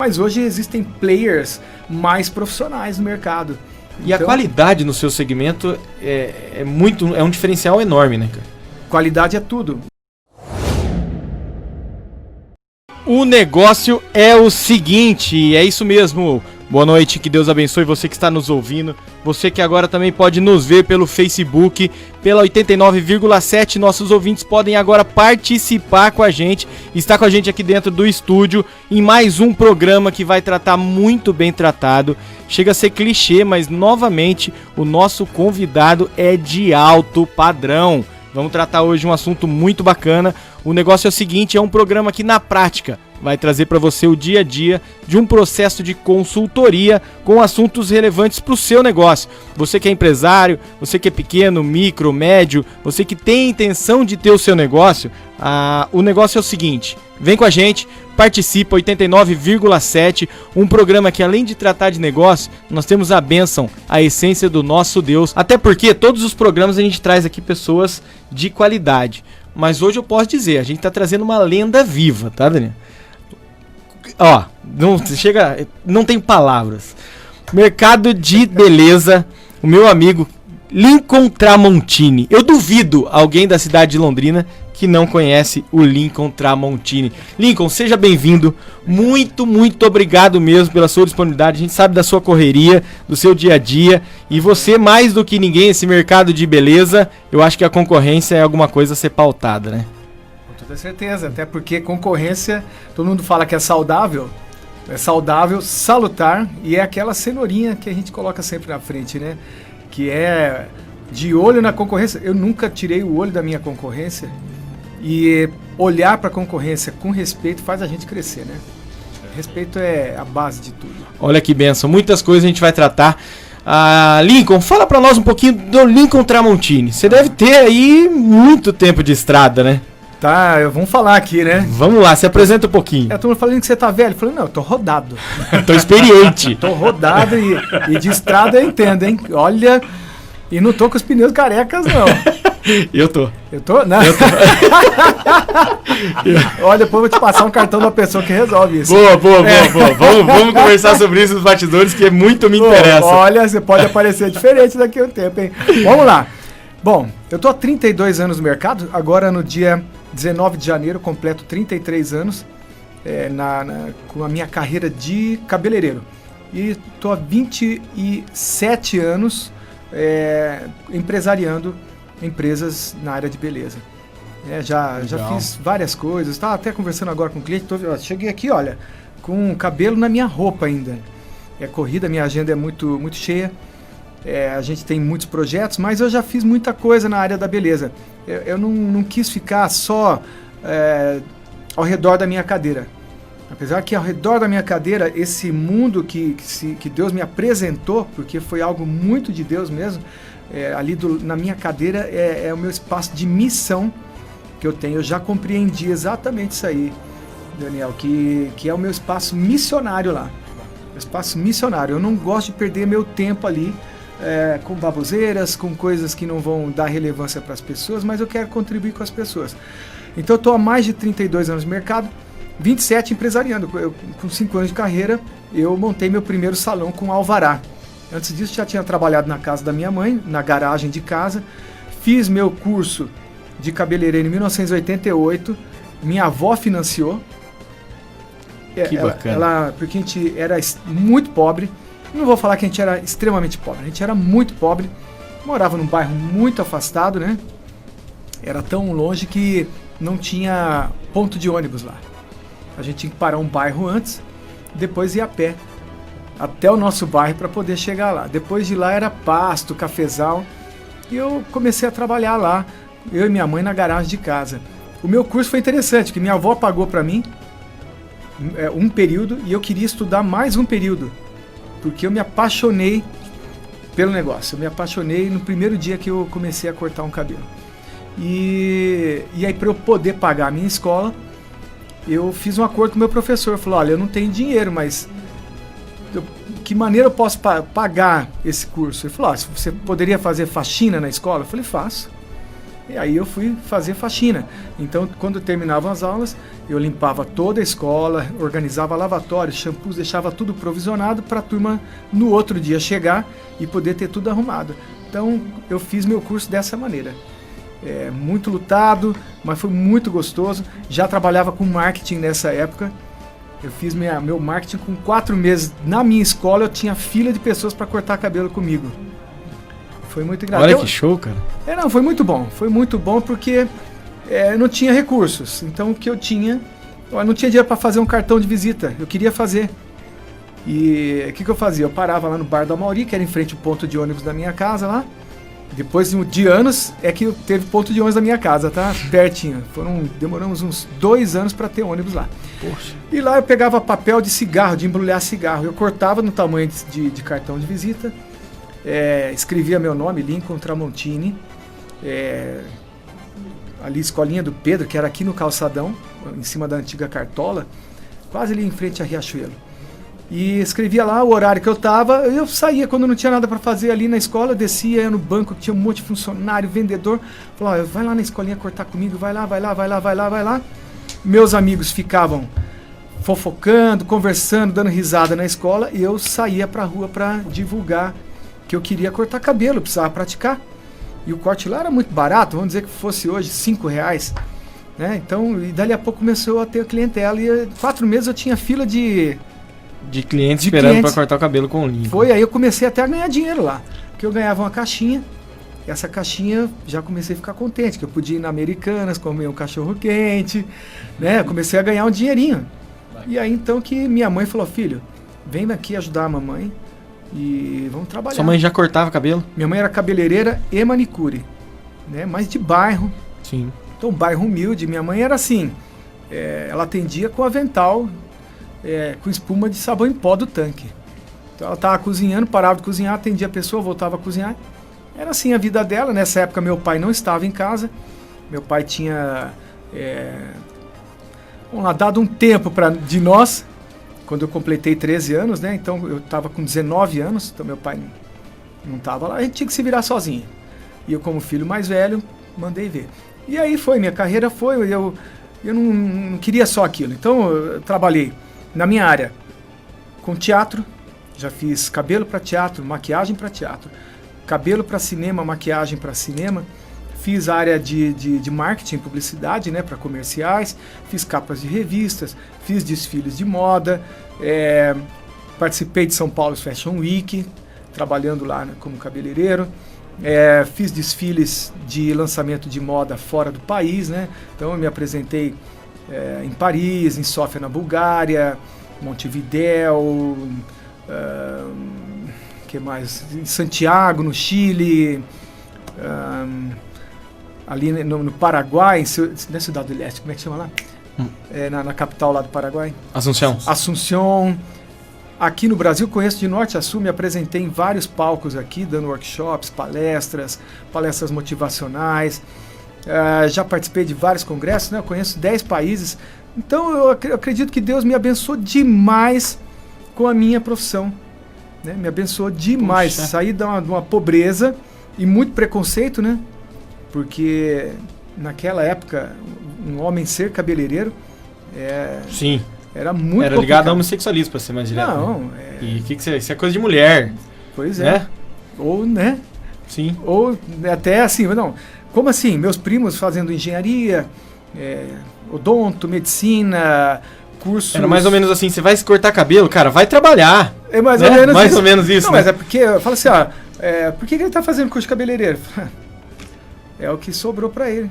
Mas hoje existem players mais profissionais no mercado. E então, a qualidade no seu segmento é um diferencial enorme, né, cara? Qualidade é tudo. O negócio é o seguinte, é isso mesmo. Boa noite, que Deus abençoe você que está nos ouvindo. Você que agora também pode nos ver pelo Facebook, pela 89,7. Nossos ouvintes podem agora participar com a gente, estar com a gente aqui dentro do estúdio em mais um programa que vai tratar muito bem tratado. Chega a ser clichê, mas novamente o nosso convidado é de alto padrão. Vamos tratar hoje um assunto muito bacana. O negócio é o seguinte, é um programa que na prática vai trazer para você o dia a dia de um processo de consultoria com assuntos relevantes para o seu negócio. Você que é empresário, você que é pequeno, micro, médio, você que tem a intenção de ter o seu negócio, o negócio é o seguinte, vem com a gente, participa, 89,7, um programa que além de tratar de negócio, nós temos a bênção, a essência do nosso Deus, até porque todos os programas a gente traz aqui pessoas de qualidade, mas hoje eu posso dizer, a gente está trazendo uma lenda viva, tá, Daniel? Ó, não tem palavras. Mercado de beleza, o meu amigo Lincoln Tramontini. Eu duvido alguém da cidade de Londrina que não conhece o Lincoln Tramontini. Lincoln, seja bem-vindo. Muito, muito obrigado mesmo pela sua disponibilidade. A gente sabe da sua correria, do seu dia a dia. E você, mais do que ninguém, esse mercado de beleza, eu acho que a concorrência é alguma coisa a ser pautada, né? Com toda certeza, até porque concorrência, todo mundo fala que é saudável, salutar, e é aquela cenourinha que a gente coloca sempre na frente, né? Que é de olho na concorrência. Eu nunca tirei o olho da minha concorrência, e olhar para a concorrência com respeito faz a gente crescer, né? Respeito é a base de tudo. Olha que bênção, muitas coisas a gente vai tratar. Lincoln, fala para nós um pouquinho do Lincoln Tramontini. Você deve ter aí muito tempo de estrada, né? Tá, vamos falar aqui, né? Vamos lá, se apresenta um pouquinho. Eu tô falando que você tá velho. Eu falei, não, eu tô rodado. Tô experiente. Tô rodado e de estrada eu entendo, hein? Olha, e não tô com os pneus carecas, não. Eu tô. Eu tô? Não. Eu tô. Olha, depois eu vou te passar um cartão da pessoa que resolve isso. Boa. Vamos conversar sobre isso nos bastidores, que muito me interessa. Olha, você pode aparecer diferente daqui a um tempo, hein? Vamos lá. Bom, eu tô há 32 anos no mercado, agora no dia 19 de janeiro completo 33 anos com a minha carreira de cabeleireiro. E tô há 27 anos empresariando empresas na área de beleza. Já fiz várias coisas, estava até conversando agora com o cliente, cheguei aqui, olha, com cabelo na minha roupa ainda. É corrida, minha agenda é muito, muito cheia. A gente tem muitos projetos, mas eu já fiz muita coisa na área da beleza. Eu não quis ficar só ao redor da minha cadeira. Apesar que ao redor da minha cadeira, esse mundo que Deus me apresentou, porque foi algo muito de Deus mesmo, ali na minha cadeira é o meu espaço de missão que eu tenho. Eu já compreendi exatamente isso aí, Daniel, que é o meu espaço missionário lá. Espaço missionário. Eu não gosto de perder meu tempo ali com baboseiras, com coisas que não vão dar relevância para as pessoas, mas eu quero contribuir com as pessoas. Então eu estou há mais de 32 anos no mercado, 27 empresariando. Com 5 anos de carreira, eu montei meu primeiro salão com alvará. Antes disso, já tinha trabalhado na casa da minha mãe, na garagem de casa. Fiz meu curso de cabeleireiro em 1988. Minha avó financiou. Que bacana. Porque a gente era muito pobre. Não vou falar que a gente era extremamente pobre. A gente era muito pobre. Morava num bairro muito afastado, né? Era tão longe que não tinha ponto de ônibus lá. A gente tinha que parar um bairro antes, depois ir a pé até o nosso bairro para poder chegar lá. Depois de lá era pasto, cafezal, e eu comecei a trabalhar lá, eu e minha mãe na garagem de casa. O meu curso foi interessante, porque minha avó pagou para mim um período e eu queria estudar mais um período, porque eu me apaixonei pelo negócio. Eu me apaixonei no primeiro dia que eu comecei a cortar um cabelo. E aí, para eu poder pagar a minha escola, eu fiz um acordo com o meu professor. Falou, olha, eu não tenho dinheiro, mas que maneira eu posso pagar esse curso? Ele falou, você poderia fazer faxina na escola? Eu falei, faço. E aí eu fui fazer faxina. Então, quando terminavam as aulas, eu limpava toda a escola, organizava lavatórios, shampoos, deixava tudo provisionado para a turma no outro dia chegar e poder ter tudo arrumado. Então, eu fiz meu curso dessa maneira. Muito lutado, mas foi muito gostoso. Já trabalhava com marketing nessa época. Eu fiz meu marketing com 4 meses. Na minha escola, eu tinha fila de pessoas para cortar cabelo comigo. Foi muito engraçado. Olha que show, cara. Não, foi muito bom. Foi muito bom porque eu não tinha recursos. Então, o que eu tinha... Eu não tinha dinheiro para fazer um cartão de visita. Eu queria fazer. E o que eu fazia? Eu parava lá no bar da Mauri, que era em frente ao ponto de ônibus da minha casa lá. Depois de anos é que teve ponto de ônibus da minha casa, tá? Pertinho. Demoramos uns 2 anos para ter ônibus lá. Poxa. E lá eu pegava papel de cigarro, de embrulhar cigarro. Eu cortava no tamanho de cartão de visita. Escrevia meu nome, Lincoln Tramontini. Ali, escolinha do Pedro, que era aqui no calçadão, em cima da antiga Cartola, quase ali em frente a Riachuelo. E escrevia lá o horário que eu tava. Eu saía quando não tinha nada para fazer ali na escola, descia, ia no banco, tinha um monte de funcionário, vendedor. Falava, vai lá na escolinha cortar comigo, vai lá. Meus amigos ficavam fofocando, conversando, dando risada na escola, e eu saía pra rua para divulgar que eu queria cortar cabelo, precisava praticar. E o corte lá era muito barato, vamos dizer que fosse hoje R$5, né? Então, e dali a pouco começou a ter clientela, e 4 meses eu tinha fila de clientes esperando para cortar o cabelo com o Lincoln. Foi, aí eu comecei até a ganhar dinheiro lá, porque eu ganhava uma caixinha, e essa caixinha já comecei a ficar contente, que eu podia ir na Americanas, comer um cachorro quente, né? Eu comecei a ganhar um dinheirinho. E aí então que minha mãe falou, filho, vem daqui ajudar a mamãe e vamos trabalhar. Sua mãe já cortava cabelo? Minha mãe era cabeleireira e manicure, né? Mas de bairro. Sim. Então, bairro humilde. Minha mãe era assim, ela atendia com avental, com espuma de sabão em pó do tanque. Então ela estava cozinhando, parava de cozinhar, atendia a pessoa, voltava a cozinhar. Era assim a vida dela. Nessa época meu pai não estava em casa. Meu pai tinha dado um tempo de nós, quando eu completei 13 anos, né? Então eu estava com 19 anos, então meu pai não estava lá, a gente tinha que se virar sozinho. E eu, como filho mais velho, mandei ver. E aí minha carreira foi, eu não queria só aquilo. Então eu trabalhei na minha área com teatro, já fiz cabelo para teatro, maquiagem para teatro, cabelo para cinema, maquiagem para cinema. Fiz a área de marketing, publicidade, né, para comerciais, fiz capas de revistas, fiz desfiles de moda, participei de São Paulo Fashion Week, trabalhando lá, né, como cabeleireiro, fiz desfiles de lançamento de moda fora do país, né, então eu me apresentei em Paris, em Sófia na Bulgária, Montevidéu, que mais? Em Santiago, no Chile, ali no Paraguai, na Cidade do Leste, como é que chama lá? Na capital lá do Paraguai. Assunção. Aqui no Brasil, conheço de norte a sul, me apresentei em vários palcos aqui, dando workshops, palestras motivacionais. Já participei de vários congressos, né? Eu conheço 10 países. Então eu acredito que Deus me abençoou demais com a minha profissão, né? Me abençoou demais. Puxa. Saí de uma pobreza e muito preconceito, né? Porque naquela época, um homem ser cabeleireiro sim, era muito era ligado ao homossexualismo, para ser mais direto. Não, né? E isso é coisa de mulher. Pois é. Né? Ou, né? Sim. Ou até assim, não. Como assim? Meus primos fazendo engenharia, odonto, medicina, cursos... Era mais ou menos assim, você vai se cortar cabelo, cara, vai trabalhar. É mais ou menos mais ou menos isso. Não, né? mas é porque, eu falo assim, por que ele está fazendo curso de cabeleireiro? É o que sobrou para ele.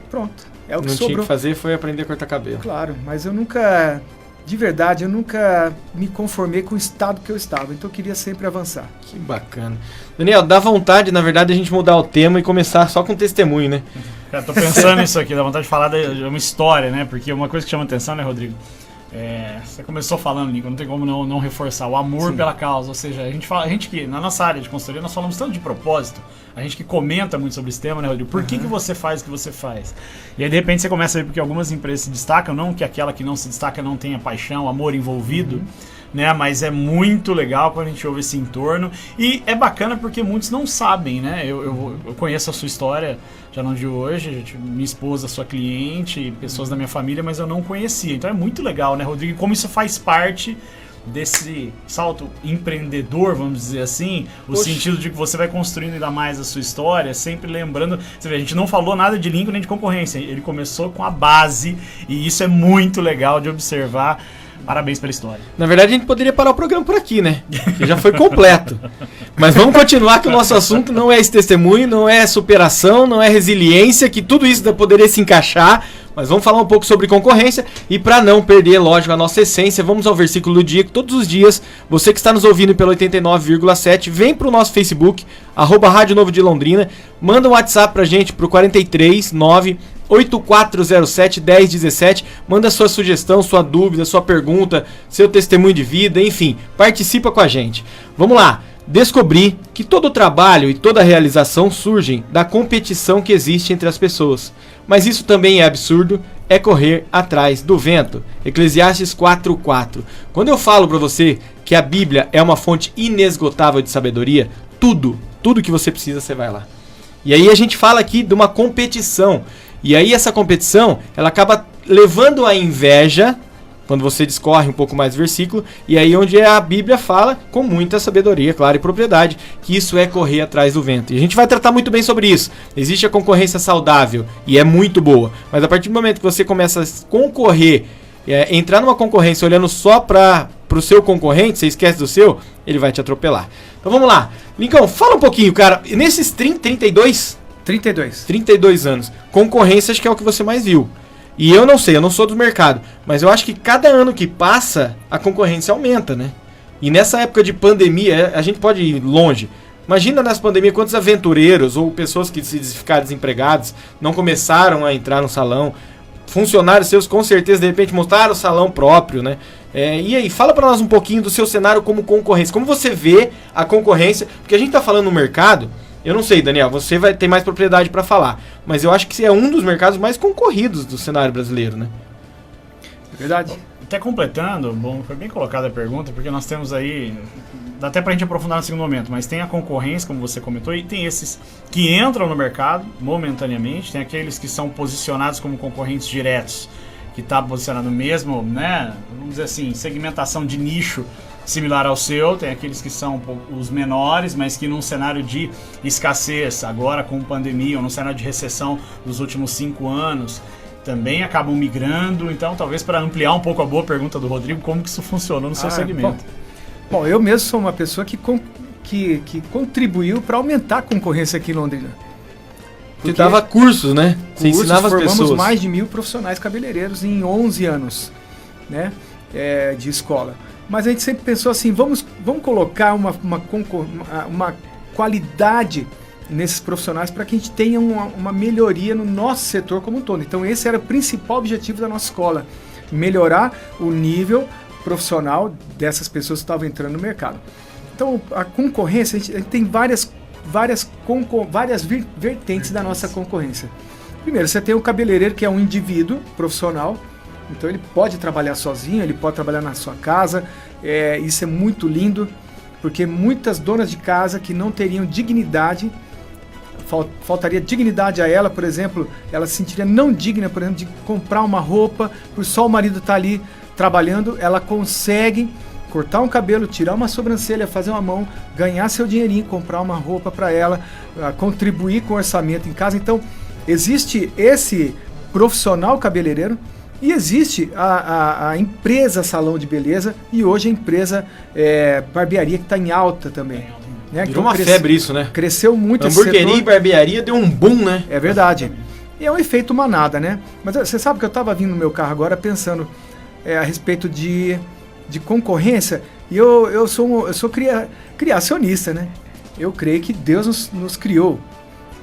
Pronto. É o que sobrou. Tinha que fazer foi aprender a cortar cabelo. Claro, mas eu nunca, de verdade, eu nunca me conformei com o estado que eu estava. Então eu queria sempre avançar. Que bacana. Daniel, dá vontade, na verdade, a gente mudar o tema e começar só com testemunho, né? Eu tô pensando nisso aqui, dá vontade de falar de uma história, né? Porque uma coisa que chama atenção, né, Rodrigo? Você começou falando, Nico, não tem como não reforçar o amor pela causa. Ou seja, a gente que, na nossa área de consultoria, nós falamos tanto de propósito, a gente que comenta muito sobre esse tema, né, Rodrigo? Por que você faz o que você faz? E aí, de repente, você começa a ver porque algumas empresas se destacam, não que aquela que não se destaca não tenha paixão, amor envolvido, né? Mas é muito legal quando a gente ouve esse entorno. E é bacana porque muitos não sabem, né? Eu conheço a sua história, já não de hoje, minha esposa, sua cliente, pessoas da minha família, mas eu não conhecia. Então é muito legal, né, Rodrigo? Como isso faz parte desse salto empreendedor, vamos dizer assim, o sentido de que você vai construindo ainda mais a sua história, sempre lembrando, você vê, a gente não falou nada de língua nem de concorrência, ele começou com a base, e isso é muito legal de observar. Parabéns pela história. Na verdade, a gente poderia parar o programa por aqui, né? Que já foi completo. Mas vamos continuar, que o nosso assunto não é esse testemunho, não é superação, não é resiliência, que tudo isso poderia se encaixar. Mas vamos falar um pouco sobre concorrência. E para não perder, lógico, a nossa essência, vamos ao versículo do dia, que todos os dias, você que está nos ouvindo pelo 89,7, vem para o nosso Facebook, @Rádio Novo de Londrina, manda um WhatsApp pra gente pro 439-8407-1017, manda sua sugestão, sua dúvida, sua pergunta, seu testemunho de vida, enfim, participa com a gente. Vamos lá, descobri que todo o trabalho e toda a realização surgem da competição que existe entre as pessoas. Mas isso também é absurdo, é correr atrás do vento. Eclesiastes 4:4. Quando eu falo para você que a Bíblia é uma fonte inesgotável de sabedoria, tudo que você precisa, você vai lá. E aí a gente fala aqui de uma competição. E aí essa competição, ela acaba levando à inveja, quando você discorre um pouco mais o versículo, e aí onde a Bíblia fala, com muita sabedoria, claro, e propriedade, que isso é correr atrás do vento. E a gente vai tratar muito bem sobre isso. Existe a concorrência saudável, e é muito boa, mas a partir do momento que você começa a concorrer, entrar numa concorrência olhando só para o seu concorrente, você esquece do seu, ele vai te atropelar. Então vamos lá. Lincoln, fala um pouquinho, cara, nesses 32 anos, concorrência acho que é o que você mais viu. E eu não sei, eu não sou do mercado, mas eu acho que cada ano que passa, a concorrência aumenta, né? E nessa época de pandemia, a gente pode ir longe. Imagina nessa pandemia quantos aventureiros ou pessoas que se ficaram desempregados não começaram a entrar no salão. Funcionários seus com certeza de repente montaram o salão próprio, né? E aí, fala para nós um pouquinho do seu cenário como concorrência. Como você vê a concorrência? Porque a gente tá falando no mercado. Eu não sei, Daniel, você vai ter mais propriedade para falar, mas eu acho que é um dos mercados mais concorridos do cenário brasileiro, né? É verdade. Até completando, bom, foi bem colocada a pergunta, porque nós temos aí, dá até pra gente aprofundar no segundo momento, mas tem a concorrência, como você comentou, e tem esses que entram no mercado momentaneamente, tem aqueles que são posicionados como concorrentes diretos, que tá posicionado mesmo, né, vamos dizer assim, segmentação de nicho similar ao seu, tem aqueles que são os menores, mas que num cenário de escassez, agora com pandemia, ou num cenário de recessão dos últimos 5 anos, também acabam migrando. Então, talvez para ampliar um pouco a boa pergunta do Rodrigo, como que isso funcionou no seu segmento? Bom, eu mesmo sou uma pessoa que contribuiu para aumentar a concorrência aqui em Londrina. Você dava cursos, né? Você ensinava as pessoas. Formamos mais de 1.000 profissionais cabeleireiros em 11 anos, né, de escola. Mas a gente sempre pensou assim, vamos colocar uma qualidade nesses profissionais para que a gente tenha uma melhoria no nosso setor como um todo. Então esse era o principal objetivo da nossa escola, melhorar o nível profissional dessas pessoas que estavam entrando no mercado. Então a concorrência, a gente tem várias vertentes da nossa concorrência. Primeiro, você tem o cabeleireiro, que é um indivíduo profissional. Então ele pode trabalhar sozinho, ele pode trabalhar na sua casa, isso é muito lindo, porque muitas donas de casa que não teriam dignidade, faltaria dignidade a ela, por exemplo, ela se sentiria não digna, por exemplo, de comprar uma roupa, por só o marido estar ali trabalhando, ela consegue cortar um cabelo, tirar uma sobrancelha, fazer uma mão, ganhar seu dinheirinho, comprar uma roupa para ela, contribuir com o orçamento em casa. Então existe esse profissional cabeleireiro, e existe a empresa salão de beleza e hoje a empresa barbearia, que está em alta também. Né? Virou uma febre isso, né? Cresceu muito esse Hamburgueria e barbearia deu um boom, né? É verdade. E é um efeito manada, né? Mas você sabe que eu estava vindo no meu carro agora pensando a respeito de concorrência, e eu sou criacionista, né? Eu creio que Deus nos criou.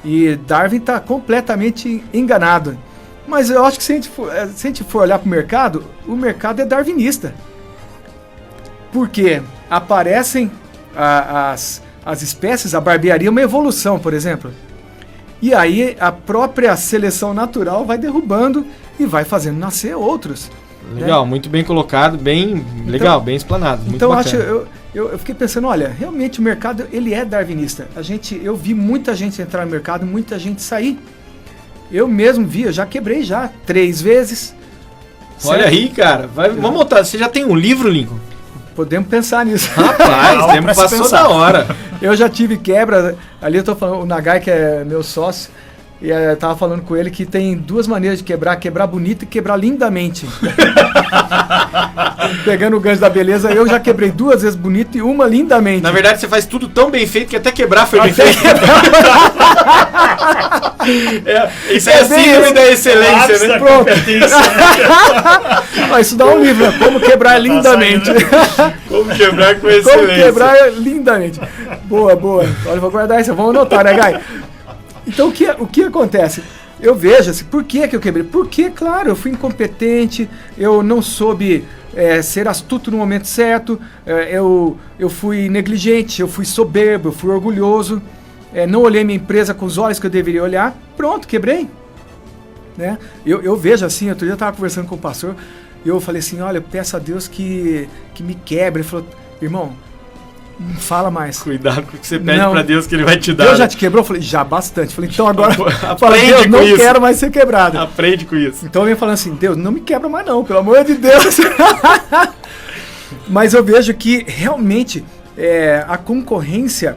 E Darwin está completamente enganado. Mas eu acho que se a gente for olhar para o mercado é darwinista. Porque aparecem as espécies, a barbearia é uma evolução, por exemplo. E aí a própria seleção natural vai derrubando e vai fazendo nascer outros. Legal, muito bem colocado, bem legal, bem explanado. Muito então bacana. eu fiquei pensando, olha, realmente o mercado ele é darwinista. Eu vi muita gente entrar no mercado, muita gente sair. Eu mesmo vi, eu já quebrei 3 vezes. Olha aí, cara, vamos montar. Você já tem um livro, Lincoln? Podemos pensar nisso. Rapaz, o tempo passou da hora. Eu já tive quebra, ali eu tô falando, o Nagai, que é meu sócio, e eu tava falando com ele que tem 2 maneiras de quebrar bonito e quebrar lindamente. Pegando o gancho da beleza, eu já quebrei 2 vezes bonito e uma lindamente. Na verdade, você faz tudo tão bem feito que até quebrar foi bem feito. Isso é a síndrome da excelência, né? Pronto. Isso dá um livro, né? Como quebrar lindamente. Como quebrar com excelência. Como quebrar lindamente. Boa. Olha, vou guardar isso, vamos anotar, né, Gai? Então, o que acontece? Eu vejo assim, por que eu quebrei? Porque, claro, eu fui incompetente, eu não soube ser astuto no momento certo, eu fui negligente, eu fui soberbo, eu fui orgulhoso, não olhei minha empresa com os olhos que eu deveria olhar, pronto, quebrei. Né? Eu vejo assim, outro dia eu estava conversando com o pastor, e eu falei assim, olha, eu peço a Deus que me quebre. Ele falou, irmão, não fala mais. Cuidado com o que você pede pra Deus que ele vai te dar. Deus já te quebrou? Eu falei, já bastante. Eu falei, então agora aprende Deus, com não isso. Quero mais ser quebrado. Aprende com isso. Então eu venho falando assim, Deus, não me quebra mais não, pelo amor de Deus. Mas eu vejo que realmente a concorrência,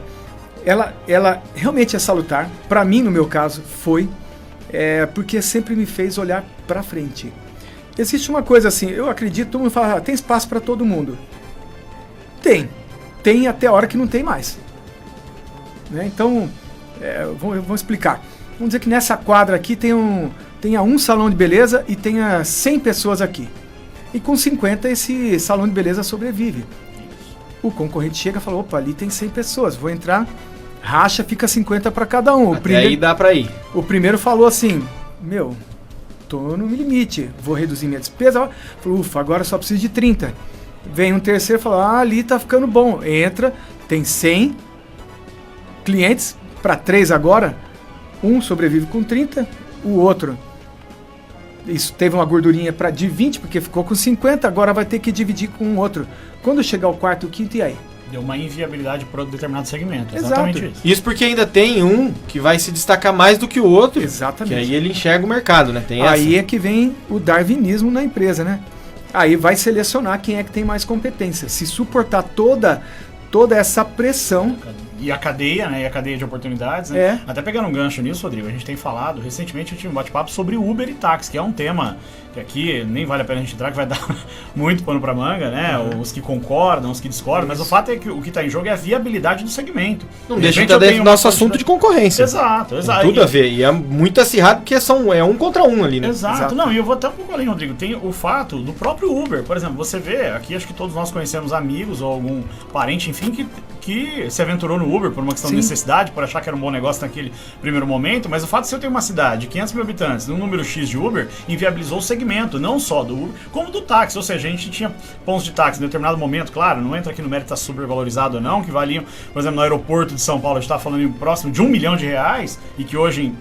ela realmente é salutar. Para mim, no meu caso, foi porque sempre me fez olhar para frente. Existe uma coisa assim, eu acredito, todo mundo fala, tem espaço para todo mundo. Tem até a hora que não tem mais. Né? Então, vamos explicar. Vamos dizer que nessa quadra aqui tenha um salão de beleza e tenha 100 pessoas aqui. E com 50 esse salão de beleza sobrevive. O concorrente chega e fala, opa, ali tem 100 pessoas, vou entrar, racha, fica 50 para cada um. Aí dá para ir. O primeiro falou assim, tô no limite, vou reduzir minha despesa. Falou, ufa, agora só preciso de 30. Vem um terceiro e fala, ali tá ficando bom. Entra, tem 100 clientes, para 3 agora, um sobrevive com 30, o outro, isso teve uma gordurinha de 20, porque ficou com 50, agora vai ter que dividir com o outro. Quando chegar o quarto e o quinto, e aí? Deu uma inviabilidade para determinado segmento. Exatamente isso. Isso porque ainda tem um que vai se destacar mais do que o outro. Exatamente. Que aí ele enxerga o mercado, né? Aí é que vem o darwinismo na empresa, né? Aí vai selecionar quem é que tem mais competência. Se suportar toda essa pressão. E a cadeia, né? E a cadeia de oportunidades, né? Até pegando um gancho nisso, Rodrigo, a gente tem falado, recentemente eu tive um bate-papo sobre Uber e táxi, que é um tema que aqui nem vale a pena a gente entrar, que vai dar muito pano pra manga, né? Os que concordam, os que discordam, mas o fato é que o que tá em jogo é a viabilidade do segmento. Não deixa de ter nosso assunto de concorrência. Exato. Tem tudo a ver, e é muito acirrado porque é um contra um ali, né? Exato. Não, e eu vou até um pouco além, Rodrigo. Tem o fato do próprio Uber, por exemplo, você vê, aqui acho que todos nós conhecemos amigos ou algum parente, enfim, que se aventurou no Uber por uma questão de necessidade, por achar que era um bom negócio naquele primeiro momento, mas o fato de se eu tenho uma cidade de 500 mil habitantes, num número X de Uber, inviabilizou o segmento, não só do Uber, como do táxi, ou seja, a gente tinha pontos de táxi em determinado momento, claro, não entra aqui no mérito tá super valorizado ou não, que valiam, por exemplo, no aeroporto de São Paulo, a gente está falando em próximo de R$1 milhão, e que hoje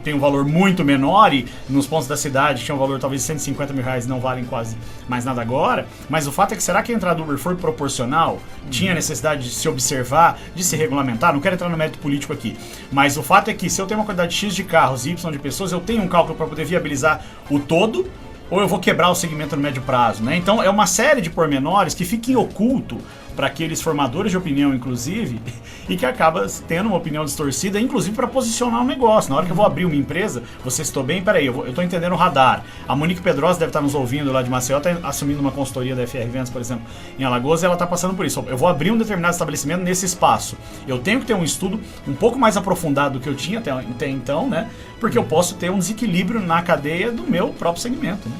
tem um valor muito menor, e nos pontos da cidade tinha um valor talvez de R$150 mil, não valem quase mais nada agora, mas o fato é que será que a entrada do Uber foi proporcional? Tinha necessidade de se observar, de se regulamentar? Não quero entrar no mérito político aqui, mas o fato é que se eu tenho uma quantidade X de carros e Y de pessoas, eu tenho um cálculo para poder viabilizar o todo, ou eu vou quebrar o segmento no médio prazo, né? Então é uma série de pormenores que fiquem oculto para aqueles formadores de opinião, inclusive, e que acaba tendo uma opinião distorcida, inclusive para posicionar um negócio. Na hora que eu vou abrir uma empresa, você estou bem, peraí, eu estou entendendo o radar. A Monique Pedrosa deve estar nos ouvindo lá de Maceió, está assumindo uma consultoria da FR Vendas, por exemplo, em Alagoas, e ela está passando por isso. Eu vou abrir um determinado estabelecimento nesse espaço. Eu tenho que ter um estudo um pouco mais aprofundado do que eu tinha até então, né? Porque eu posso ter um desequilíbrio na cadeia do meu próprio segmento, né?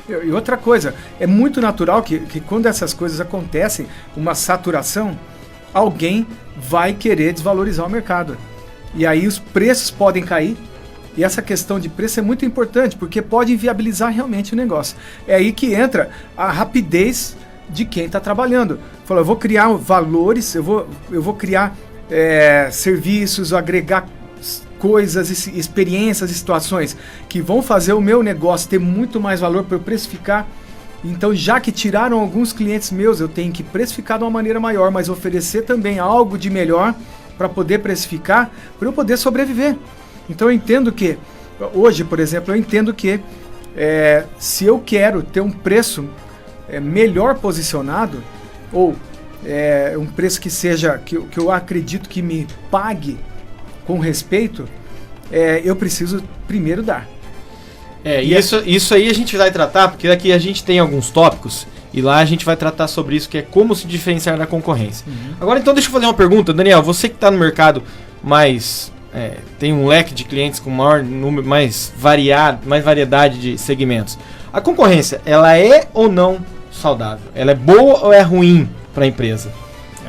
E outra coisa, é muito natural que quando essas coisas acontecem, uma saturação, alguém vai querer desvalorizar o mercado. E aí os preços podem cair. E essa questão de preço é muito importante, porque pode inviabilizar realmente o negócio. É aí que entra a rapidez de quem está trabalhando. Fala, eu vou criar valores, eu vou criar serviços, agregar coisas, experiências e situações que vão fazer o meu negócio ter muito mais valor para eu precificar Então, já que tiraram alguns clientes meus, eu tenho que precificar de uma maneira maior, mas oferecer também algo de melhor para poder precificar, para eu poder sobreviver. Então, eu entendo que, hoje, por exemplo, eu entendo que se eu quero ter um preço melhor posicionado, ou um preço que seja, que eu acredito que me pague com respeito, eu preciso primeiro dar. Isso aí a gente vai tratar, porque aqui a gente tem alguns tópicos, e lá a gente vai tratar sobre isso, que é como se diferenciar da concorrência. Agora, então, deixa eu fazer uma pergunta, Daniel, você que está no mercado mais... tem um leque de clientes com maior número, mais variedade de segmentos. A concorrência, ela é ou não saudável? Ela é boa ou é ruim para a empresa?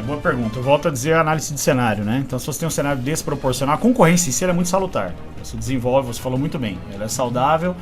Boa pergunta. Eu volto a dizer a análise de cenário, né? Então, se você tem um cenário desproporcional, a concorrência em si é muito salutar. Você desenvolve, você falou muito bem, ela é saudável.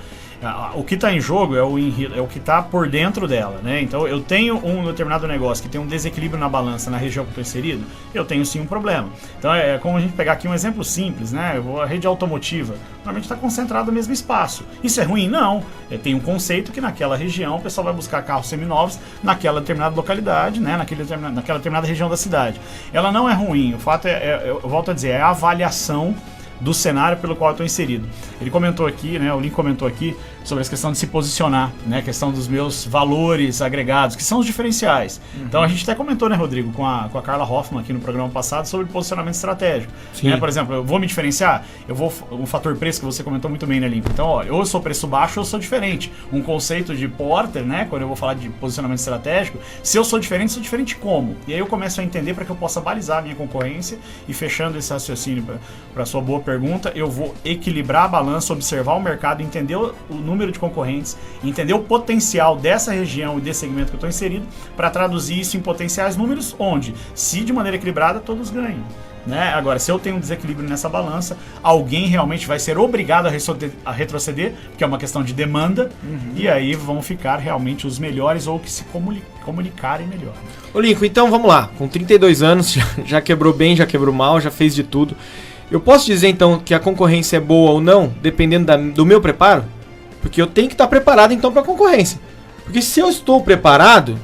O que está em jogo é o que está por dentro dela, né? Então, eu tenho um determinado negócio que tem um desequilíbrio na balança na região que eu estou inserido, eu tenho sim um problema. Então, é como a gente pegar aqui um exemplo simples, né? A rede automotiva normalmente está concentrada no mesmo espaço. Isso é ruim? Não. Tem um conceito que naquela região o pessoal vai buscar carros seminovos naquela determinada localidade, né? Naquela determinada região da cidade. Ela não é ruim. O fato eu volto a dizer, é a avaliação do cenário pelo qual eu estou inserido. Ele comentou aqui, né, o Link comentou aqui sobre essa questão de se posicionar, né, a questão dos meus valores agregados, que são os diferenciais. Então a gente até comentou, né, Rodrigo, com a Carla Hoffman aqui no programa passado sobre posicionamento estratégico. Né, por exemplo, eu vou me diferenciar, o fator preço que você comentou muito bem, né, Link? Então, olha, ou eu sou preço baixo ou eu sou diferente. Um conceito de Porter, né, quando eu vou falar de posicionamento estratégico, se eu sou diferente como? E aí eu começo a entender para que eu possa balizar a minha concorrência e fechando esse raciocínio para a sua boa pergunta, eu vou equilibrar a balança, observar o mercado, entender o número de concorrentes, entender o potencial dessa região e desse segmento que eu estou inserido, para traduzir isso em potenciais números, onde, se de maneira equilibrada, todos ganham. Né? Agora, se eu tenho um desequilíbrio nessa balança, alguém realmente vai ser obrigado a retroceder, porque é uma questão de demanda, e aí vão ficar realmente os melhores ou que se comunicarem melhor. Ô Lincoln, então vamos lá, com 32 anos, já quebrou bem, já quebrou mal, já fez de tudo. Eu posso dizer então que a concorrência é boa ou não, dependendo do meu preparo? Porque eu tenho que estar preparado então para a concorrência. Porque se eu estou preparado,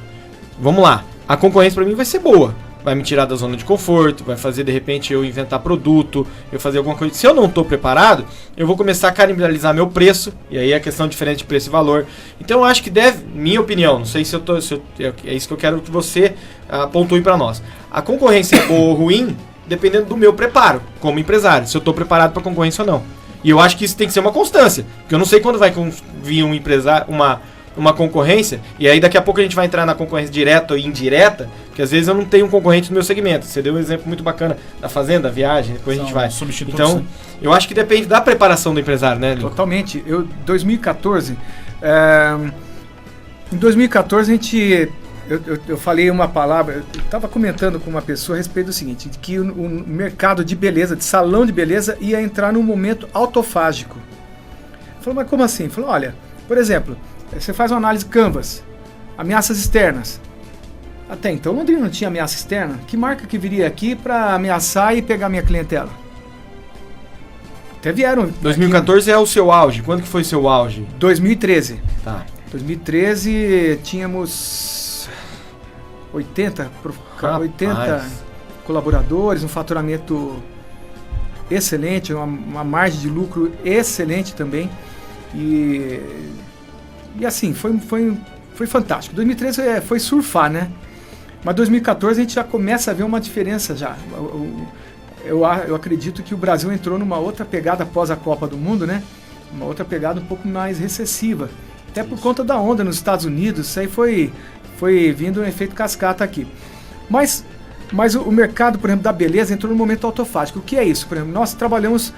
vamos lá, a concorrência para mim vai ser boa. Vai me tirar da zona de conforto, vai fazer de repente eu inventar produto, eu fazer alguma coisa. Se eu não estou preparado, eu vou começar a canibalizar meu preço, e aí é questão diferente de preço e valor. Então eu acho que minha opinião, não sei se é isso que eu quero que você pontue para nós. A concorrência é boa ou ruim, dependendo do meu preparo como empresário, se eu estou preparado para concorrência ou não. E eu acho que isso tem que ser uma constância, porque eu não sei quando vai vir um empresário, uma concorrência, e aí daqui a pouco a gente vai entrar na concorrência direta ou indireta, porque às vezes eu não tenho um concorrente no meu segmento. Você deu um exemplo muito bacana da fazenda, da viagem, depois a gente vai. Então, eu acho que depende da preparação do empresário, né, Lincoln? Totalmente. Em 2014 a gente... Eu falei uma palavra, eu estava comentando com uma pessoa a respeito do seguinte, de que o mercado de beleza, de salão de beleza, ia entrar num momento autofágico. Falou, mas como assim? Falou, olha, por exemplo, você faz uma análise Canvas, ameaças externas. Até então Londrina não tinha ameaça externa. Que marca que viria aqui para ameaçar e pegar minha clientela? Até vieram... 2014 é o seu auge. Quando que foi seu auge? 2013. Tá. 2013 tínhamos 80 colaboradores, um faturamento excelente, uma margem de lucro excelente também. E assim, foi fantástico. 2013 foi surfar, né? Mas 2014 a gente já começa a ver uma diferença já. Eu acredito que o Brasil entrou numa outra pegada após a Copa do Mundo, né? Uma outra pegada um pouco mais recessiva. Até por conta da onda nos Estados Unidos, isso aí foi vindo um efeito cascata aqui. Mas o mercado, por exemplo, da beleza entrou no momento autofágico. O que é isso? Por exemplo, nós trabalhamos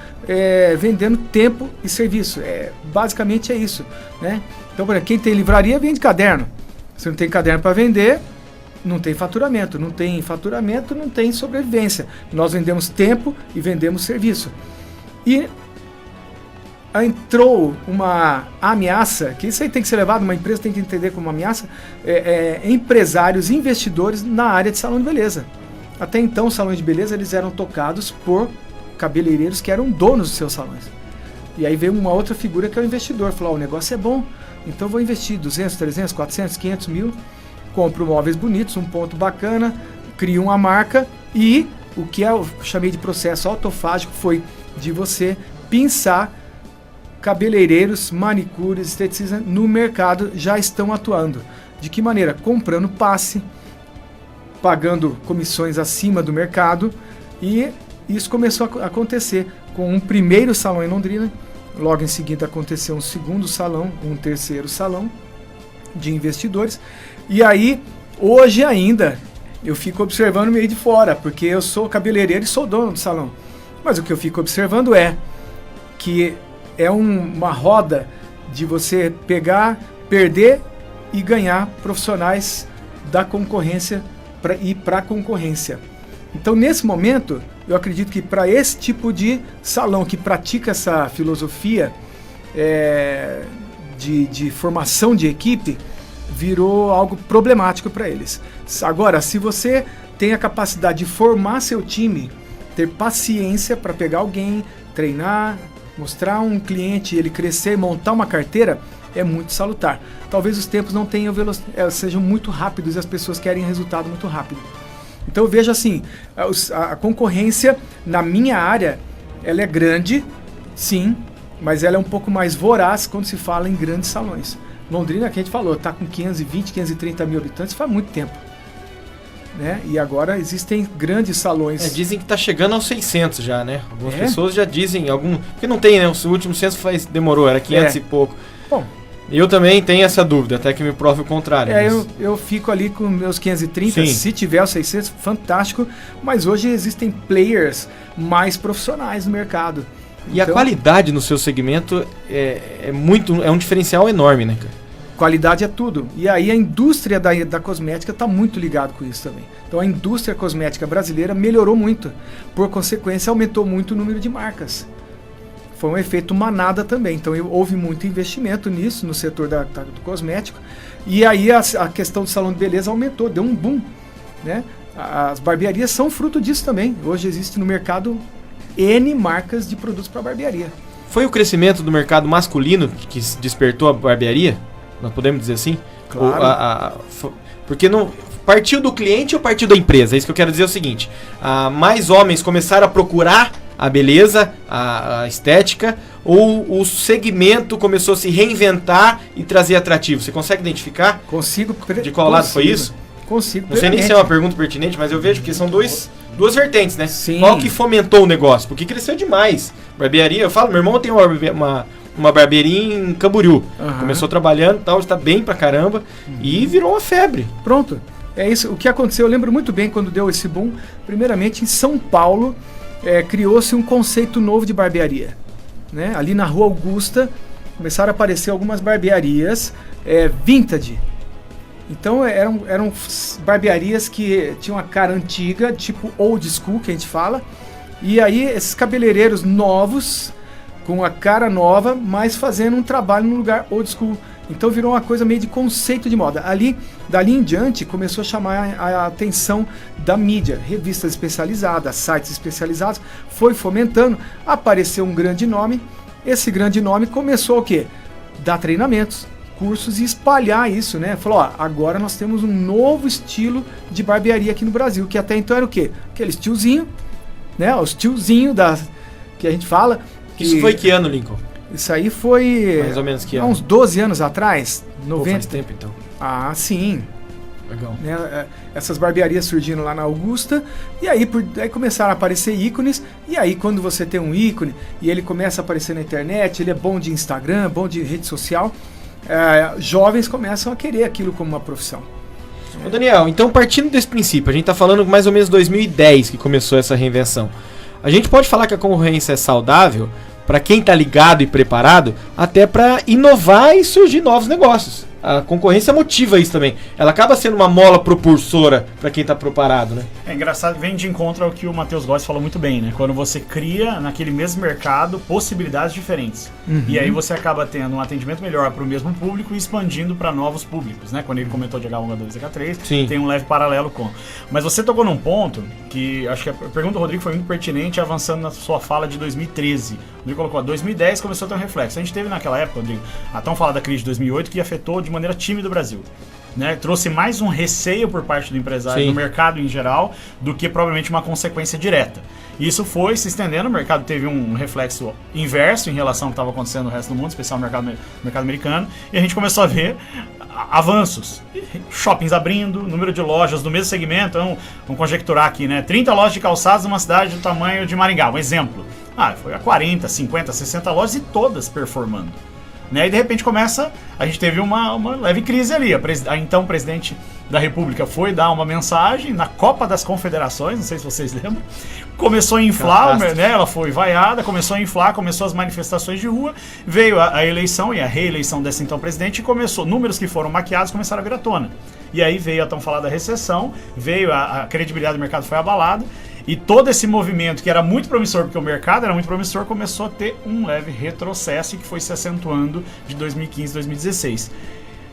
vendendo tempo e serviço. Basicamente é isso, né? Então, por exemplo, quem tem livraria vende caderno. Se não tem caderno para vender, não tem faturamento. Não tem faturamento, não tem sobrevivência. Nós vendemos tempo e vendemos serviço. E entrou uma ameaça, que isso aí tem que ser levado, uma empresa tem que entender como uma ameaça, empresários, investidores na área de salão de beleza. Até então, os salões de beleza eles eram tocados por cabeleireiros que eram donos dos seus salões. E aí veio uma outra figura que é o investidor, falou, o negócio é bom, Então vou investir 200, 300, 400, 500 mil, compro móveis bonitos, um ponto bacana, crio uma marca e o que eu chamei de processo autofágico foi de você pensar cabeleireiros, manicures, esteticistas no mercado já estão atuando. De que maneira? Comprando passe, pagando comissões acima do mercado, e isso começou a acontecer com um primeiro salão em Londrina, logo em seguida aconteceu um segundo salão, um terceiro salão de investidores, e aí hoje ainda eu fico observando meio de fora, porque eu sou cabeleireiro e sou dono do salão, mas o que eu fico observando é que é uma roda de você pegar, perder e ganhar profissionais da concorrência e para a concorrência. Então, nesse momento, eu acredito que para esse tipo de salão que pratica essa filosofia de formação de equipe, virou algo problemático para eles. Agora, se você tem a capacidade de formar seu time, ter paciência para pegar alguém, treinar, mostrar um cliente, ele crescer, montar uma carteira, é muito salutar. Talvez os tempos não tenham sejam muito rápidos e as pessoas querem resultado muito rápido. Então eu vejo assim, a concorrência na minha área, ela é grande, sim, mas ela é um pouco mais voraz quando se fala em grandes salões. Londrina, que a gente falou, está com 520, 530 mil habitantes faz muito tempo. Né? E agora existem grandes salões. Dizem que está chegando aos 600 já, né? Algumas pessoas já dizem, porque não tem, né? O último censo demorou, era 500 e pouco. Bom, eu também tenho essa dúvida, até que me prove o contrário. Eu fico ali com meus 530, Sim. Se tiver os 600, fantástico, mas hoje existem players mais profissionais no mercado. E então, a qualidade no seu segmento é um diferencial enorme, né, cara? Qualidade é tudo. E aí a indústria da cosmética está muito ligada com isso também. Então a indústria cosmética brasileira melhorou muito. Por consequência, aumentou muito o número de marcas. Foi um efeito manada também. Então houve muito investimento nisso, no setor do cosmético. E aí a questão do salão de beleza aumentou, deu um boom. Né? As barbearias são fruto disso também. Hoje existe no mercado N marcas de produtos para barbearia. Foi o crescimento do mercado masculino que despertou a barbearia? Nós podemos dizer assim? Claro. Porque não partiu do cliente ou partiu da empresa? É isso que eu quero dizer, é o seguinte: mais homens começaram a procurar a beleza, a estética, ou o segmento começou a se reinventar e trazer atrativo? Você consegue identificar? Consigo. De qual lado foi isso? Consigo. Não sei nem se é uma pergunta pertinente, mas eu vejo que são duas vertentes, né? Sim. Qual que fomentou o negócio? Porque cresceu demais. Barbearia, eu falo, meu irmão tem uma barbearia em Camboriú. Começou trabalhando e tal, está bem pra caramba, e virou uma febre. Pronto. É isso. O que aconteceu, eu lembro muito bem quando deu esse boom. Primeiramente, em São Paulo, criou-se um conceito novo de barbearia. Né? Ali na Rua Augusta, começaram a aparecer algumas barbearias vintage. Então, eram barbearias que tinham uma cara antiga, tipo old school, que a gente fala. E aí, esses cabeleireiros novos, com a cara nova, mas fazendo um trabalho no lugar old school. Então virou uma coisa meio de conceito de moda. Dali em diante, começou a chamar a atenção da mídia, revistas especializadas, sites especializados, foi fomentando, apareceu um grande nome, esse grande nome começou o quê? Dar treinamentos, cursos e espalhar isso, né? Falou, agora nós temos um novo estilo de barbearia aqui no Brasil, que até então era o quê? Aqueles tiozinho, né? Os tiozinhos que a gente fala. Isso foi que ano, Lincoln? Isso aí foi mais ou menos que há ano? uns 12 anos atrás, 90. Faz tempo então. Sim. Legal. Né? Essas barbearias surgiram lá na Augusta, e aí começaram a aparecer ícones, e aí quando você tem um ícone e ele começa a aparecer na internet, ele é bom de Instagram, bom de rede social, jovens começam a querer aquilo como uma profissão. Ô Daniel, então partindo desse princípio, a gente está falando mais ou menos 2010 que começou essa reinvenção. A gente pode falar que a concorrência é saudável para quem está ligado e preparado, até para inovar e surgir novos negócios. a concorrência motiva isso também. Ela acaba sendo uma mola propulsora para quem está preparado, né? É engraçado, vem de encontro ao que o Matheus Góes falou muito bem, né? Quando você cria naquele mesmo mercado possibilidades diferentes. E aí você acaba tendo um atendimento melhor para o mesmo público e expandindo para novos públicos, né? Quando ele comentou de H1, H2 e H3, Sim. tem um leve paralelo com. Mas você tocou num ponto que acho que a pergunta do Rodrigo foi muito pertinente, avançando na sua fala de 2013. O Rodrigo colocou, 2010 começou a ter um reflexo. A gente teve naquela época, Rodrigo, a tão falada crise de 2008 que afetou de maneira tímida o Brasil. Né, trouxe mais um receio por parte do empresário, do mercado em geral, do que provavelmente uma consequência direta. Isso foi se estendendo, o mercado teve um reflexo inverso em relação ao que estava acontecendo no resto do mundo, especial no mercado americano, e a gente começou a ver avanços. Shoppings abrindo, número de lojas do mesmo segmento, vamos conjecturar aqui, né? 30 lojas de calçados numa cidade do tamanho de Maringá, um exemplo. Foi a 40, 50, 60 lojas e todas performando. Né? E de repente a gente teve uma leve crise ali. A então presidente da República foi dar uma mensagem na Copa das Confederações, não sei se vocês lembram, começou a inflar, né? Ela foi vaiada, começou a inflar, começou as manifestações de rua, veio a eleição e a reeleição desse então presidente e começou, números que foram maquiados começaram a vir à tona. E aí veio a tão falada recessão, veio a credibilidade do mercado foi abalada. E todo esse movimento, que era muito promissor, porque o mercado era muito promissor, começou a ter um leve retrocesso que foi se acentuando de 2015 a 2016.